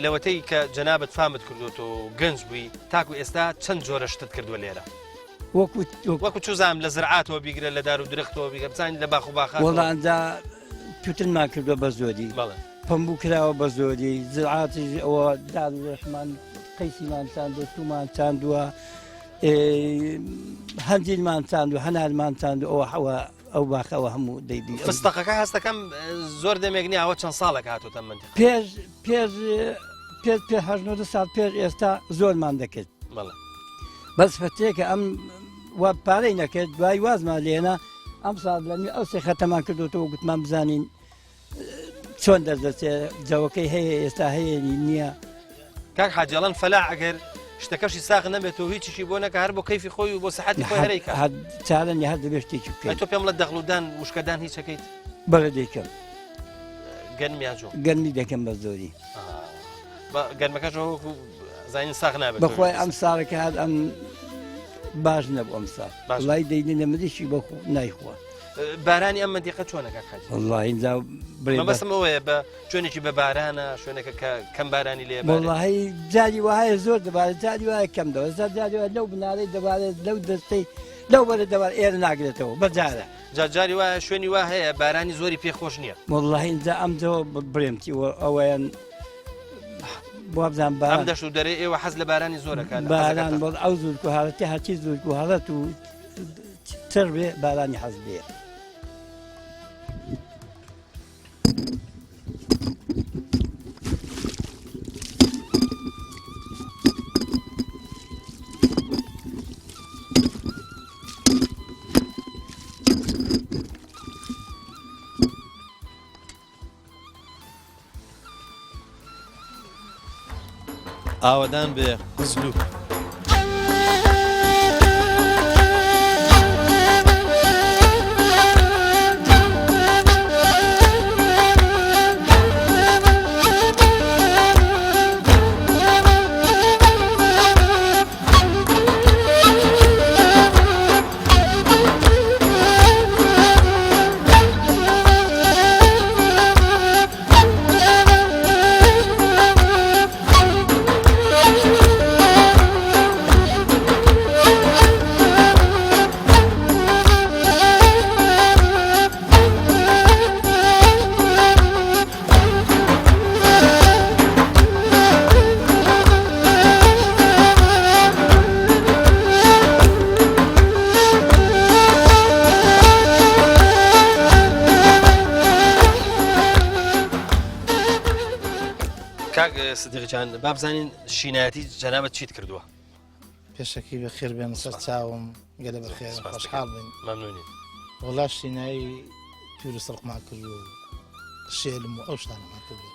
لەوەتەی کە جەنابەت فامت کردوت و گەنج بووی تاکو ئێستا چەند جۆرە شتت کردووە لێرە وەکو چوزام لە زرعاتەوە بیگرە لە دار و درختەوە بیگە بزانین لە باخ و باخات وەڵا ئەنجا تووتنمان کردووە بە زۆری پەمبوو کراوە بە زۆری زرعاتی ئەوە دار و ڕێشمان قەیسیمان چاندوە تومان چاندووە هەندیلمان چاند و هەنارمان چاند و ئەوە حەوە ئەو باخەوە هەموو دەیدی فستەقەکە هەستەکەم زۆر دەمێکنی ئەوە چەند ساڵێک هاتوتە من پێ ساڵ پێش ئێستا زۆرمان دەکرد بەس فتێکە ئەم وا پارەی نەکرد دوای وازمان لێنە ئەم ساڵ لەمی ئەو سێ خەتەمان کردوەوە گوتمان بزانین چۆن دەردەچێت جەوەکەی هەیە ئێستا هەیە نییە کاک حاجەڵەن فەلاح ئەگەر شتەکەشی ساغ نەبێتەوە هیچیشی بۆ نەکە هەر بۆ کەیفی خۆی و بۆ سەحەتی خۆی هەرێکە چارەنی هەر دەبێت شتێکی بکەیت تۆ پێم لە دەغڵودان وشکەدان هیچ ئەەکەیت بەڵێ دەیکەم گەرمیاجۆ گەرمی دەکەم بە زۆری گەرمەکەشەوە زانین ساغ نابێت بەخۆی ئەم ساڵێکە هات ئەم باش نەبوو ئەم ساڵ وڵای دەیدی نەمەدیشی بەخۆ نایخوا بارانی ئەم مەدیقە چۆنەکە حاجی والله اینجا بەسم ئەوەیە بە شوێنێکی بە بارانە شوێنێکە کەم بارانی لێ والله جاری وایە زۆر دەبارێت جاری وایە کەم دەوە جاری وایە لەو بنارەی دەبارێت لەو دەستەی لەو بەرە دەبار ئێرە ناگرێتەوە بەجارە جاری وایە شوێنی وا هەیە بارانی زۆری پێخۆش نییە والله اینجا ئەمجەوە برێمتی ئەوەیان بابزان ئەم دەشت و دەرێ ئێوە حەز لە بارانی زۆرەکان باران بۆ ئەو زۆرکو هاڵەتی هەرچی زۆرکو هەڵەت و تر بێ بارانی حەز بێ ئاوەدان بێ زلوک سدیقجان بابزانین شینایەتی جەنابەت چیت کردووە پێشەکی بە خێر بێن سەر چاوم گەلە بە خێر خۆشحاڵ بین مەمنونی وڵا شینایی تووری سڵقمان کرد و شێلم و ئەو شتانەمان کردو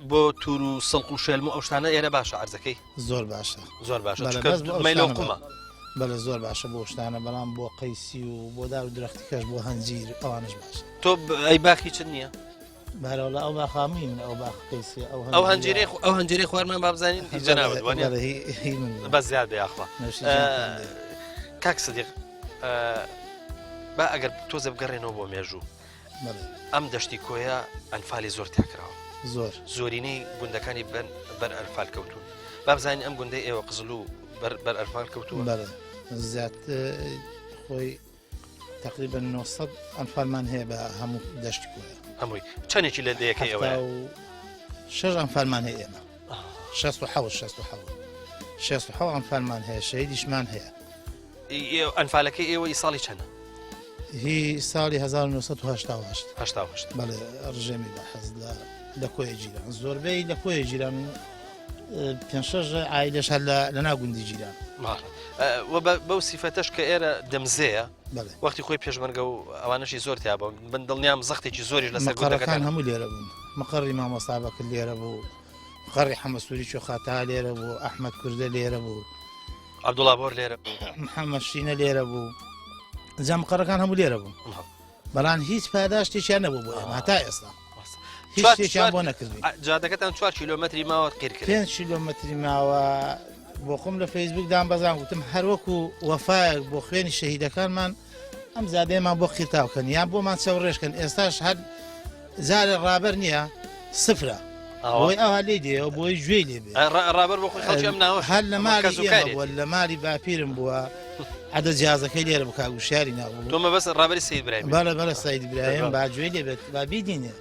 بۆ توور و سڵق و شێلم و ئەو شتانە ئێرە باشە عەرزەکەی زۆر باشە زۆر باشە مەیلە قومە بەڵێ زۆر باشە بۆ شتانە بەڵام بۆ قەیسی و بۆ دار و درەختی کەش بۆ هەنجیر ئەوانش باشە تۆ ئەی باخی چ نییە بەرەوڵە ئەو باخامی من ئەو باخ قەیسی ئەو هەنجێری خوارمان با بزانین جەناوت وانە بە زیاد بێ ئاخوا کاک سەدیق با ئەگەر تۆزە بگەڕێنەوە بۆ مێژوو ئەم دەشتی کۆیە ئەنفالی زۆر تاکراوە زۆر زۆرینەی گوندەکانی بەر ئەرفال کەوتون با بزانین ئەم گوندەی ئێوە قزل و بەر ئەرفال کەوتووە زیاد خۆی تقریبا 900 ئەنفالمان هەیە بە هەموو دەشتی کۆیە هەمووی چەندێکی لە دەیەکەی ئەوە 6 ئەنفالمان هەیە ئێمە 6 ئەنفالمان هەیە شەهیدیشمان هەیە ئەنفالەکەی ئێوە ساڵی چەندە؟ هی ساڵی 1970 بەڵێ ڕژێمی بەحەز لە کۆیە جیران زۆربەی لە کۆیە جیران پێ6 ئایلەش هەر لە ناگوندی جیران بەو سیفەتەش کە ئێرە دەمزەیە وەختی خۆی پێشمەرگە و ئەوانەشی زۆر تیا بوو من دڵنیام زەختێکی زۆریش لەسەر مەقەڕەکان هەموو لێرە بوون مەقەڕی مامۆستابەکە لێرە بوو مەقەڕی حەمەسووری چۆخاتا لێرە بوو ئەحمەد کوردە لێرە بوو عەبدوڵڵا بۆر لێرە محەممەد شینە لێرە بوو جا مەقەڕەکان هەموو لێرە بوون بەڵام هیچ پاداشتێکیان نەبوو بۆ ئێمە هەتا ئێستا هیچ شتێکیان بۆ نەکردین جادەکەتان 4 کیلۆمەتری ماوە قیر کرد 5 کیلۆمەتری ماوە بۆ خۆم لە فەیسبوکدان بەزان گوتم هەروەکو وەفایەک بۆ خوێنی شەهیدەکانمان ئەم زادەیەمان بۆ خیرتاوکەن یان بۆمان چاوڕێژکەن ئێستاش هەر زارە ڕابەر نییە سفرە بۆی ئەوها لێ دێەوە بۆی گوێی لێ بێ ڕابەر بۆ خۆی خەڵکی ئەم ناوە هەر لە مالی ئێمە بووە لە مالی باپیرم بووە عەدە جیازەکەی لێرە بوو کاگوشیاری نابوو تۆمە بەس ڕابەری سەید برایم بەڵێ سەید برایم با گوێی لێ بێت با بیدینێ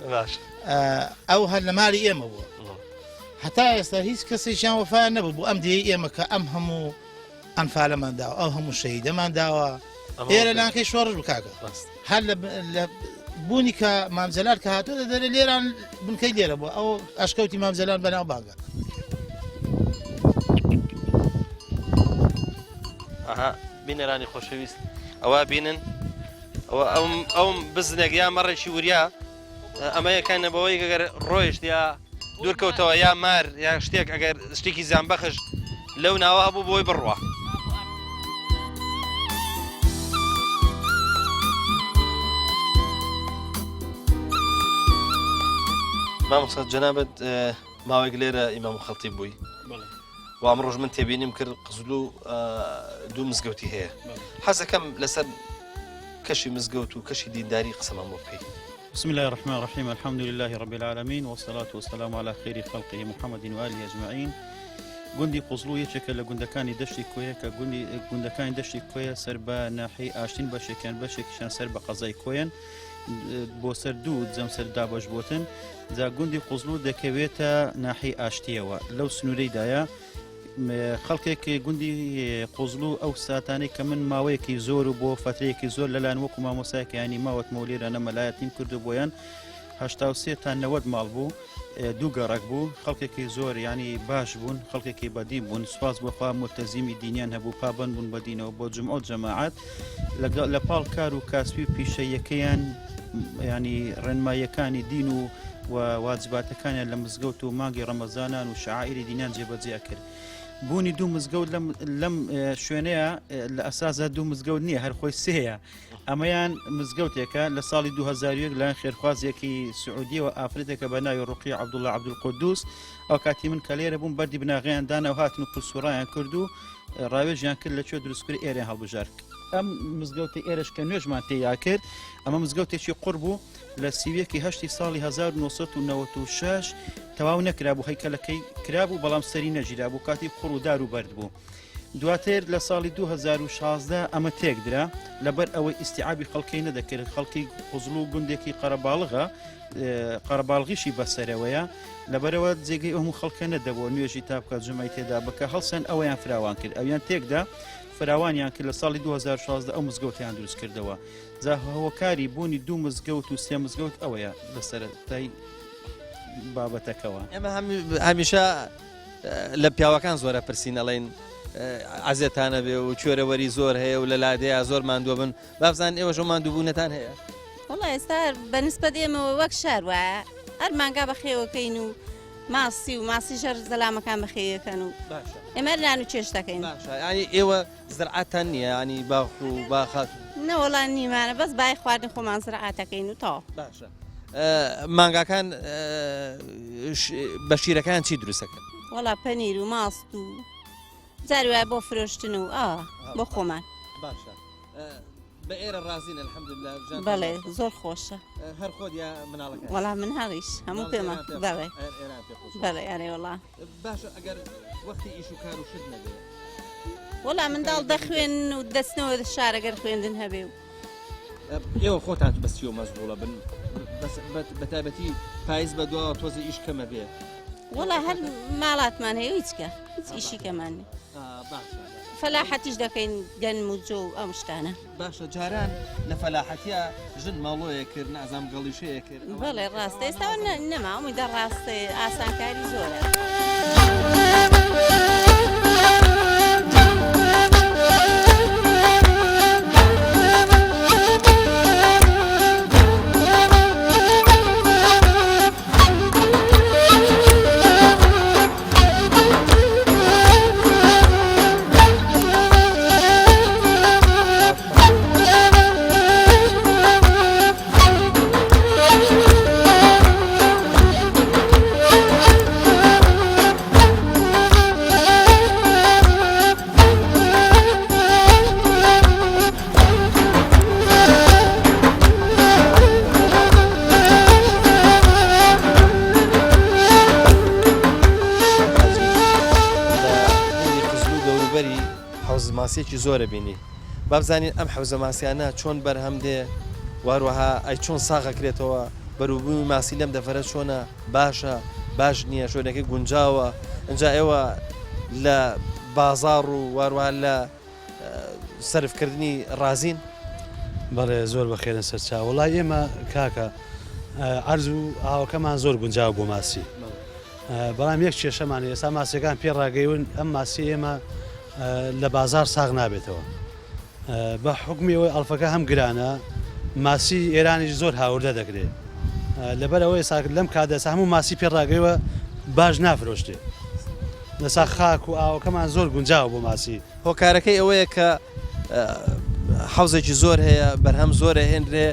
ئەو هەر لە مالی ئێمە بووە هەتا ئێستا هیچ کەسێکیان وەفایان نەبوو بوو ئەم دێی ئێمە کە ئەم هەموو ئەنفالەمان داوە ئەو هەموو شەهیدەمان داوە ئێرە لانکەی شۆڕژ بکاکە هەر لە بوونی کە مامزەلار کە هاتووە دەرێ لێران بنکەی لێرە بووە ئەو ئەشکەوتی مامزەلار بەناو باگە بینەرانی خۆشەویست ئەوە بینن ئەوم بزنێک یا مەڕێکی وریا ئەمە یەکانەبەوەی گەگەر ڕۆیشت یا دوورکەوتەوە یا مار یا شتێک ئەگەر شتێکی زیانبەخش لەو ناوە هەبوو بۆی بڕوە مامۆستا جەنابەت ماوەیەک لێرە ئیمام خەڵتی بووی و ئەمڕۆژ من تێبینیم کرد قزل و دوو مزگەوتی هەیە حەزەکەم لەسەر كشي مزقوت وكشي دينداري قسما موكي. بسم الله الرحمن الرحيم الحمد لله رب العالمين والصلاة والسلام على خير خلقه محمد وآله أجمعين. قندي قزلو يشكل لقندكاني دشي كويا كقندكاني دشي كويا سربا ناحي آشتين باشي كان باشي كشان سربا قضاي كويا بو سردود زم سردا باش بوتن ذا قندي قزلو دكويتا ناحي آشتيوا لو سنوري دايا خەڵکێک گوندی قوزلو ئەو ساتانەی کە من ماوەیەکی زۆر و بۆ فترەیەکی زۆر لەلایەن وەکو مامۆسایەکە ینی ماوەتمەوە لێرە نەمەلایەتیم کردو بۆیان 83 تا 90 ماڵ بوو دوو گەڕک بوو خەڵکێکی زۆر ینی باش بوون خەڵکێکی بەدی بوون سوپاس بۆخوا ملتەزیمی دینیان هەبوو پابەند بوون بە دینەوە بۆ جمعە جەماعەت لە پاڵ کار و کاسبی و پیشەیەکەیان ینی ڕێنماییەکانی دین و واجباتەکانیان لە مزگەوت و مانگی ڕەمەزانان و شعائیری دینیان جێبەجێ کرد. بوونی دوو مزگەوت لەم شوێنەیە لە ئەساسا دوو مزگەوت نییە هەر خۆی سەیە ئەمەیان مزگەوتێکە لە ساڵی 2001 لایەن خێرخوازێکی سعودی و ئافرەتێکە بە ناوی ڕوقی عەبدوڵڵا عەبدولقودوس ئەو کاتی من کە لێرە بووم بەردی بناغیان دانا و هاتن و پرسوڕایان کرد و ڕاوێژیان کرد لەکوێ دروستکردی ئێرەیان هەڵبژار ئەم مزگەوتی ئێرەش کە نوێژمان تێیا کرد ئەمە مزگەوتێکی قوڕ بوو لە سیویەکی هەشتی ساڵی 1996 تەواو نەکرابوو هەیکەلەکەی کرابوو بەڵام سەری نەژیرا بوو کاتی قوڕ و دار و بەرد بوو. دواتر لە ساڵی 2016 ئەمە تێکدرا لەبەر ئەوەی ئیستیعابی خەڵکەی نەدەکرد خەڵکی قوزڵ و گوندێکی قەرەباڵغە قەرەباڵغیشی بەسەرەوەیە لەبەرەوە جێگەی ئەو خەڵکە نەدەبووە نوێژی تابکە جمعی تێدا بکە هەڵسەن ئەوەیان فراوان کرد ئەویان تێکدا فراوانیان کرد لە ساڵی 2016 ئەو مزگەوتیان دروست کردەوە جا هەوەکاری بوونی دوو مزگەوت و سێ مزگەوت ئەوەیە بەسەرەتای بابەتەکەەوە ئێمە هەمیشە لە پیاوەکان زۆرە پرسین ئەڵێن عەزێتانە بێ و کوێرەوەری زۆر هەیە و لە لادەیە زۆر ماندووە بن بابزان ئێوە ژۆ ماندووبوونەتان هەیە وڵای ئێستا بەنسبەت ئێمەوە وەک شار وایە هەر مانگا بەخێوەکەین و ماسی و ماسی ژەر زەلامەکان بەخێیەکەن و ئێمە نان و چێش دەکەین ینی ئێوە زرعاتان نییە ینی باخ و باخات نەوەڵان نیمانە بەس بای خواردن خۆمان زرعاتەکەین و تاوە باشە مانگاکان بە شیرەکان چی دروستەکەن وەڵا پەنیر و ماست و جاری وایە بۆ فرۆشتن و بۆ خۆمان باشە بە ئێرە ڕازین الحەمدوللا بەڵێ زۆر خۆشە هەر خۆت یا مناڵەکە وەڵا من هەڵیش هەموو پێمە بەڵێ بەڵێ یارێ وەڵا باشە ئەگەر وەختی ئیش و کار و شت نەبێت وەڵا منداڵ دەخوێن و دەستنەوە شارەگەر خوێندن هەبێ و ئێوە خۆتان بەستی و مەزغوڵە بن بە تایبەتی پاییز بە دواوە تۆزە ئیش کەمە بێ وەڵا هەر ماڵاتمان هەیە هیچکە هیچ ئیشی کەمانێ فەلاحەتیش دەکەین گەنم و جۆ و ئەم شتانە باشە جاران لە فەلاحەتیە ژن ماڵۆیە کرد نازام گەڵیشەیە کرد بەڵێ ڕاستە ئێستاوە نەما ئەومی دەڕاستێ ئاسانکاری زۆرە ماسیەکی زۆرە بینی با بزانین ئەم حەوزە ماسیانە چۆن بەرهەم دێ واروەها ئەی چۆن ساغەکرێتەوە بەروبوومی ماسی لەم دەفەرە چۆنە باشە باش نییە شوێنەکەی گونجاوە ئەجا ئێوە لە بازاڕ و واروها لە سەرفکردنی ڕازین بەڵێ زۆر بەخێرن سەرچاو وڵای ئێمە کاکە عەرز و ئاوەکەمان زۆر گونجاو بۆ ماسی بەڵام یەک کێشەمانە ئێستا ماسیەکان پێ ڕاگەیون ئەم ماسی ئێمە لە بازار ساغ نابێتەوە بە حکمیەوەی ئەڵفەکە هەم گرانە ماسی ئێرانیش زۆر هاوردە دەکرێت لەبەرەوەی ساکرد لەم کادەسا هەموو ماسی پێڕاگەیەوە باش نافرۆشتێ لەسا خاک و ئاوەکەمان زۆر گونجاوە بۆ ماسی هۆکارەکەی ئەوەیە کە حەوزێکی زۆر هەیە بەرهەم زۆرە هێنرێ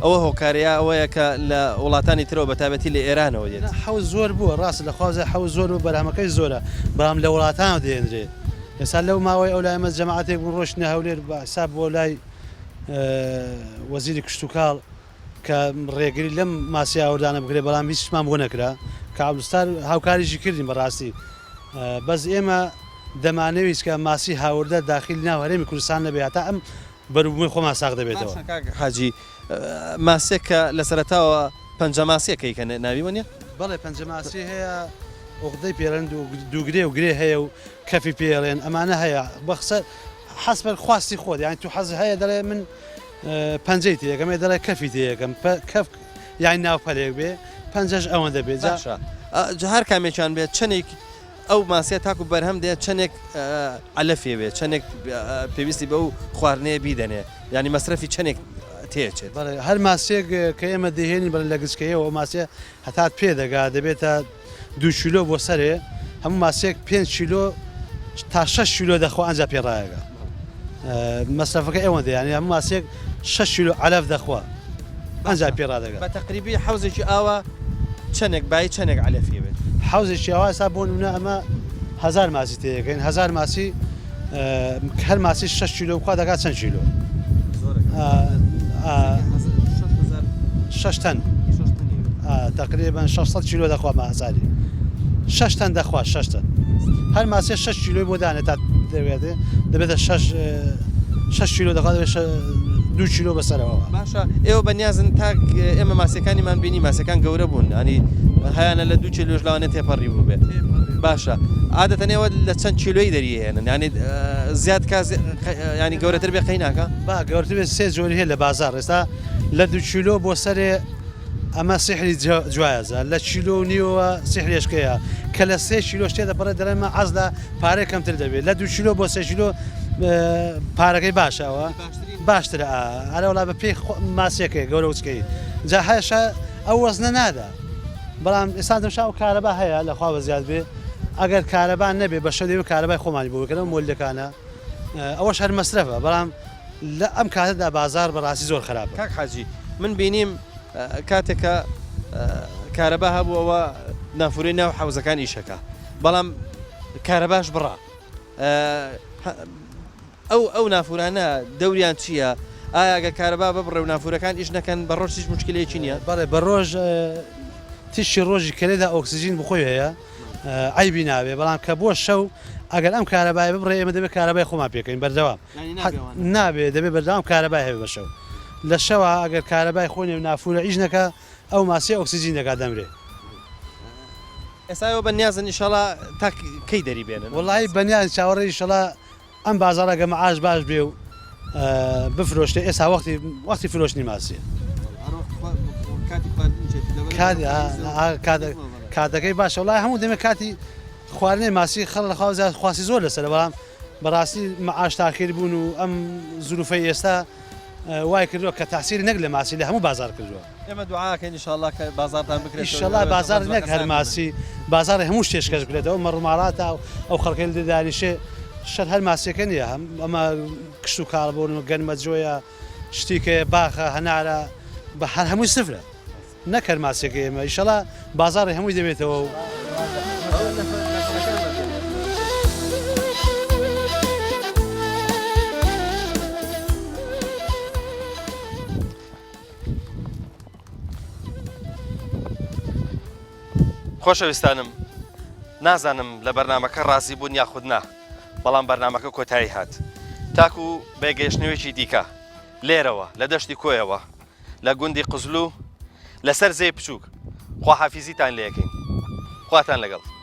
ئەوە هۆکاریە ئەوەیە کە لە وڵاتانی ترەوە بەتابەتی لە ئێرانەوە دێت حەوز زۆر بووە ڕاست لە خوازە حەوز زۆر و بەرهەمەکەی زۆرە بەڵام لە وڵاتانە دێنرێت ئێستا لەو ماوەی ئەو لای ئەمە جەماعەتێک بوون ڕۆشتنە هەولێر بە حساب بۆ لای وەزیری کشتتوکاڵ کە ڕێگری لەم ماسی ئاوردانە بکرێت بەڵام هیچمان بۆ نەکرا کە عەبدولستار هاوکاریشی کردین بەڕاستی بەس ئێمە دەمانەویست کە ماسی هاوردە داخلی ناو هەرێمی کوردستان نەبێت تا ئەم بەروبوومی خۆمان ساغ دەبێتەوە حاجی ماسێکە لە سەرەتاوە پەنجە ماسیەکەی کە ناوی وەنیە بەڵێ پەنجە ماسی هەیە ئۆقدەی پێڵێن دووگرێ و گرێ هەیە و کەفی پێڵێن ئەمانە هەیە بەخسەر حەسبەر خواستی خۆت یانی تو حەز هەیە دەڵێ من پەنجەی تێکەمێ دەڵێ کەفی تێیەکەم کەف یانی ناوپەلێک بێ پەنجەش ئەوەن دەبێت هەر کامێکیان بێت چەندێک ئەو ماسیە تاکو بەرهەم دێت چەندێک ئەلەفێ بێت چەندێک پێویستی بە ئەو خواردنەیە بیدەنێ ینی مەسرەفی چەندێک تێچێت هەر ماسێک کە ئێمە دەهێنی بەر لە گچکەیەوە ماسیە هەتات پێ دەگا دەبێتە 2 کیلۆ بۆ سەرێ هەموو ماسێک 5 کیلۆ تا 6 کیلۆ دەخوا ئەنجا پێڕایەگە مەسرەفەکە ئێوە دەیانی هەموو ماسێک 6 کیلۆ علەف دەخوا ئەنجا پێڕادەگە بە تەقریبی حەوزێکی ئاوە چەندێک بای چەندێک علەفی بێت حەوزێکی ئاوا ئێستا بۆ نمونە ئەمە 1000 ماسی تێیەکەین 1000 ماسی هەر ماسی 6 کیلۆ بخوا دەکات چەند کیلۆ 6 تەن تقریبا 600 کیلۆ دەخوا مازاری 6 تەن دەخوا 6 تەن هەر ماسێ 6 کیلۆی بۆ دانێت تا دەوێتێ دەبێتە 6 کیلۆ دەخوا دەبێت 2 کیلۆ بەسەرەوە باشە ئێوە بەنیازن تا ئێمە ماسیەکانیمان بینی ماسیەکان گەورە بوون ئەنی هەیەە لە 2 کیلۆش لاوانێت تێپەڕی بوو بێت باشە عادەتەن ئێوە لە چەند کیلۆی دەریهێنن ینی زیاد ینی گەورەتر بێ قەی ناکە با گەورەتر بێت 3 جۆری هەیە لە بازار ئێستا لە 2 کیلۆ بۆ سەرێ ئەمە سیحری جوایزە لە کیلۆ نیوە سیحرێشکەیە کە لە 3 کیلۆ شتێ دەپەڕێ دەڵێمە عەز لە پارەی کەمتر دەبێت لە 2 کیلۆ بۆ 3 کیلۆ پارەکەی باشەوە باشترە ئەرە وڵا بە پێی ماسیەکەی گەورە وچکەی جا هەیەشە ئەو وەزنە نادا بەڵام ئێستا دەمشا و کارەبا هەیە لەخوا بە زیاد بێ ئەگەر کارەبان نەبێ بە شەو دەوێت کارەبای خۆمانی بۆکەنەوە مۆلدەکانە ئەوەش هەر مەسرەفە بەڵام لە ئەم کاتەدا بازار بەڕاستی زۆر خراپە. کاک حاجی من بینیم کاتێکە کارەبا هەبووەوە نافورەی ناو حەوزەکان ئیشەکە بەڵام کارەباش بڕا ئەو نافورانە دەوریان چییە؟ ئایا ئەگە کارەبا ببڕێ و نافورەکان ئیش نەکەن بە ڕۆژ هیچ مشکلەیەکی نییە؟ بەڵێ بە ڕۆژ تیشی ڕۆژی کلێدا ئۆکسسیژین بخۆی هەیە عیبی ناوێ بەڵام کە بۆ شەو ئەگەر ئەم کارەبای ببڕێ ئێمە دەبێت کارەبای خۆمان پێکەین بەردەوام نابێت دەبێت بەردەوام کارەبای هەبێ بە شەو لە شەوە ئەگەر کارەبای خۆنێ و نافورە ئیش نەکە ئەو ماسی ئۆکسسیژین دەکات دەمرێ. ئێستاەوە بەنیازن ئیشەڵا تا کەی دەری بێنن وڵی بەنیان چاوەڕێ ئیشەڵا ئەم بازارەگە مەعاش باش بێ و بفرۆشتێ ئێستا وەختی فرۆشتنی ماسیە کاتەکەی باشە وڵای هەموو دەمێت کاتی خواردنەی ماسی خەڵ لە خاوزار خواسی زۆر لەسەر بەڵام بەڕاستی مەعاش تاخیر بوون و ئەم زروفەی ئێستا وای کردووە کە تاسیری نەک لە ماسی لە هەموو بازار کردووە. ئێمە دوعاکەین ئینشاءڵڵا کە بازارتان بکرێت ئینشاءڵڵا بازار نەک هەر ماسی بازار هەموو شتێشکەش بکرێتەوە مەڕماڵاتە ئەو خەڵکەی دەدانیشێ شەر هەر ماسیەکە نییە ئەمە کشت و کاڵبوون و گەنمەجۆیە شتیکە باخە هەنارە بە هەر هەمووی سفرە نەکەر ماسیەکە ئێمە ئینشاءڵڵا بازاری هەمووی دەبێتەوە و خۆشەویستانم نازانم لە بەرنمەکە ڕازی بوون یاخود نا بەڵام بەرنمەکە کۆتایی هات تاکو بێگەیشتنەوەیکی دیکە لێرەوە لە دەشتی کۆیەوە لە گوندی قزلو لەسەر زەی بچووک خواحافیزیتان لێەکەین خواتان لەگەڵ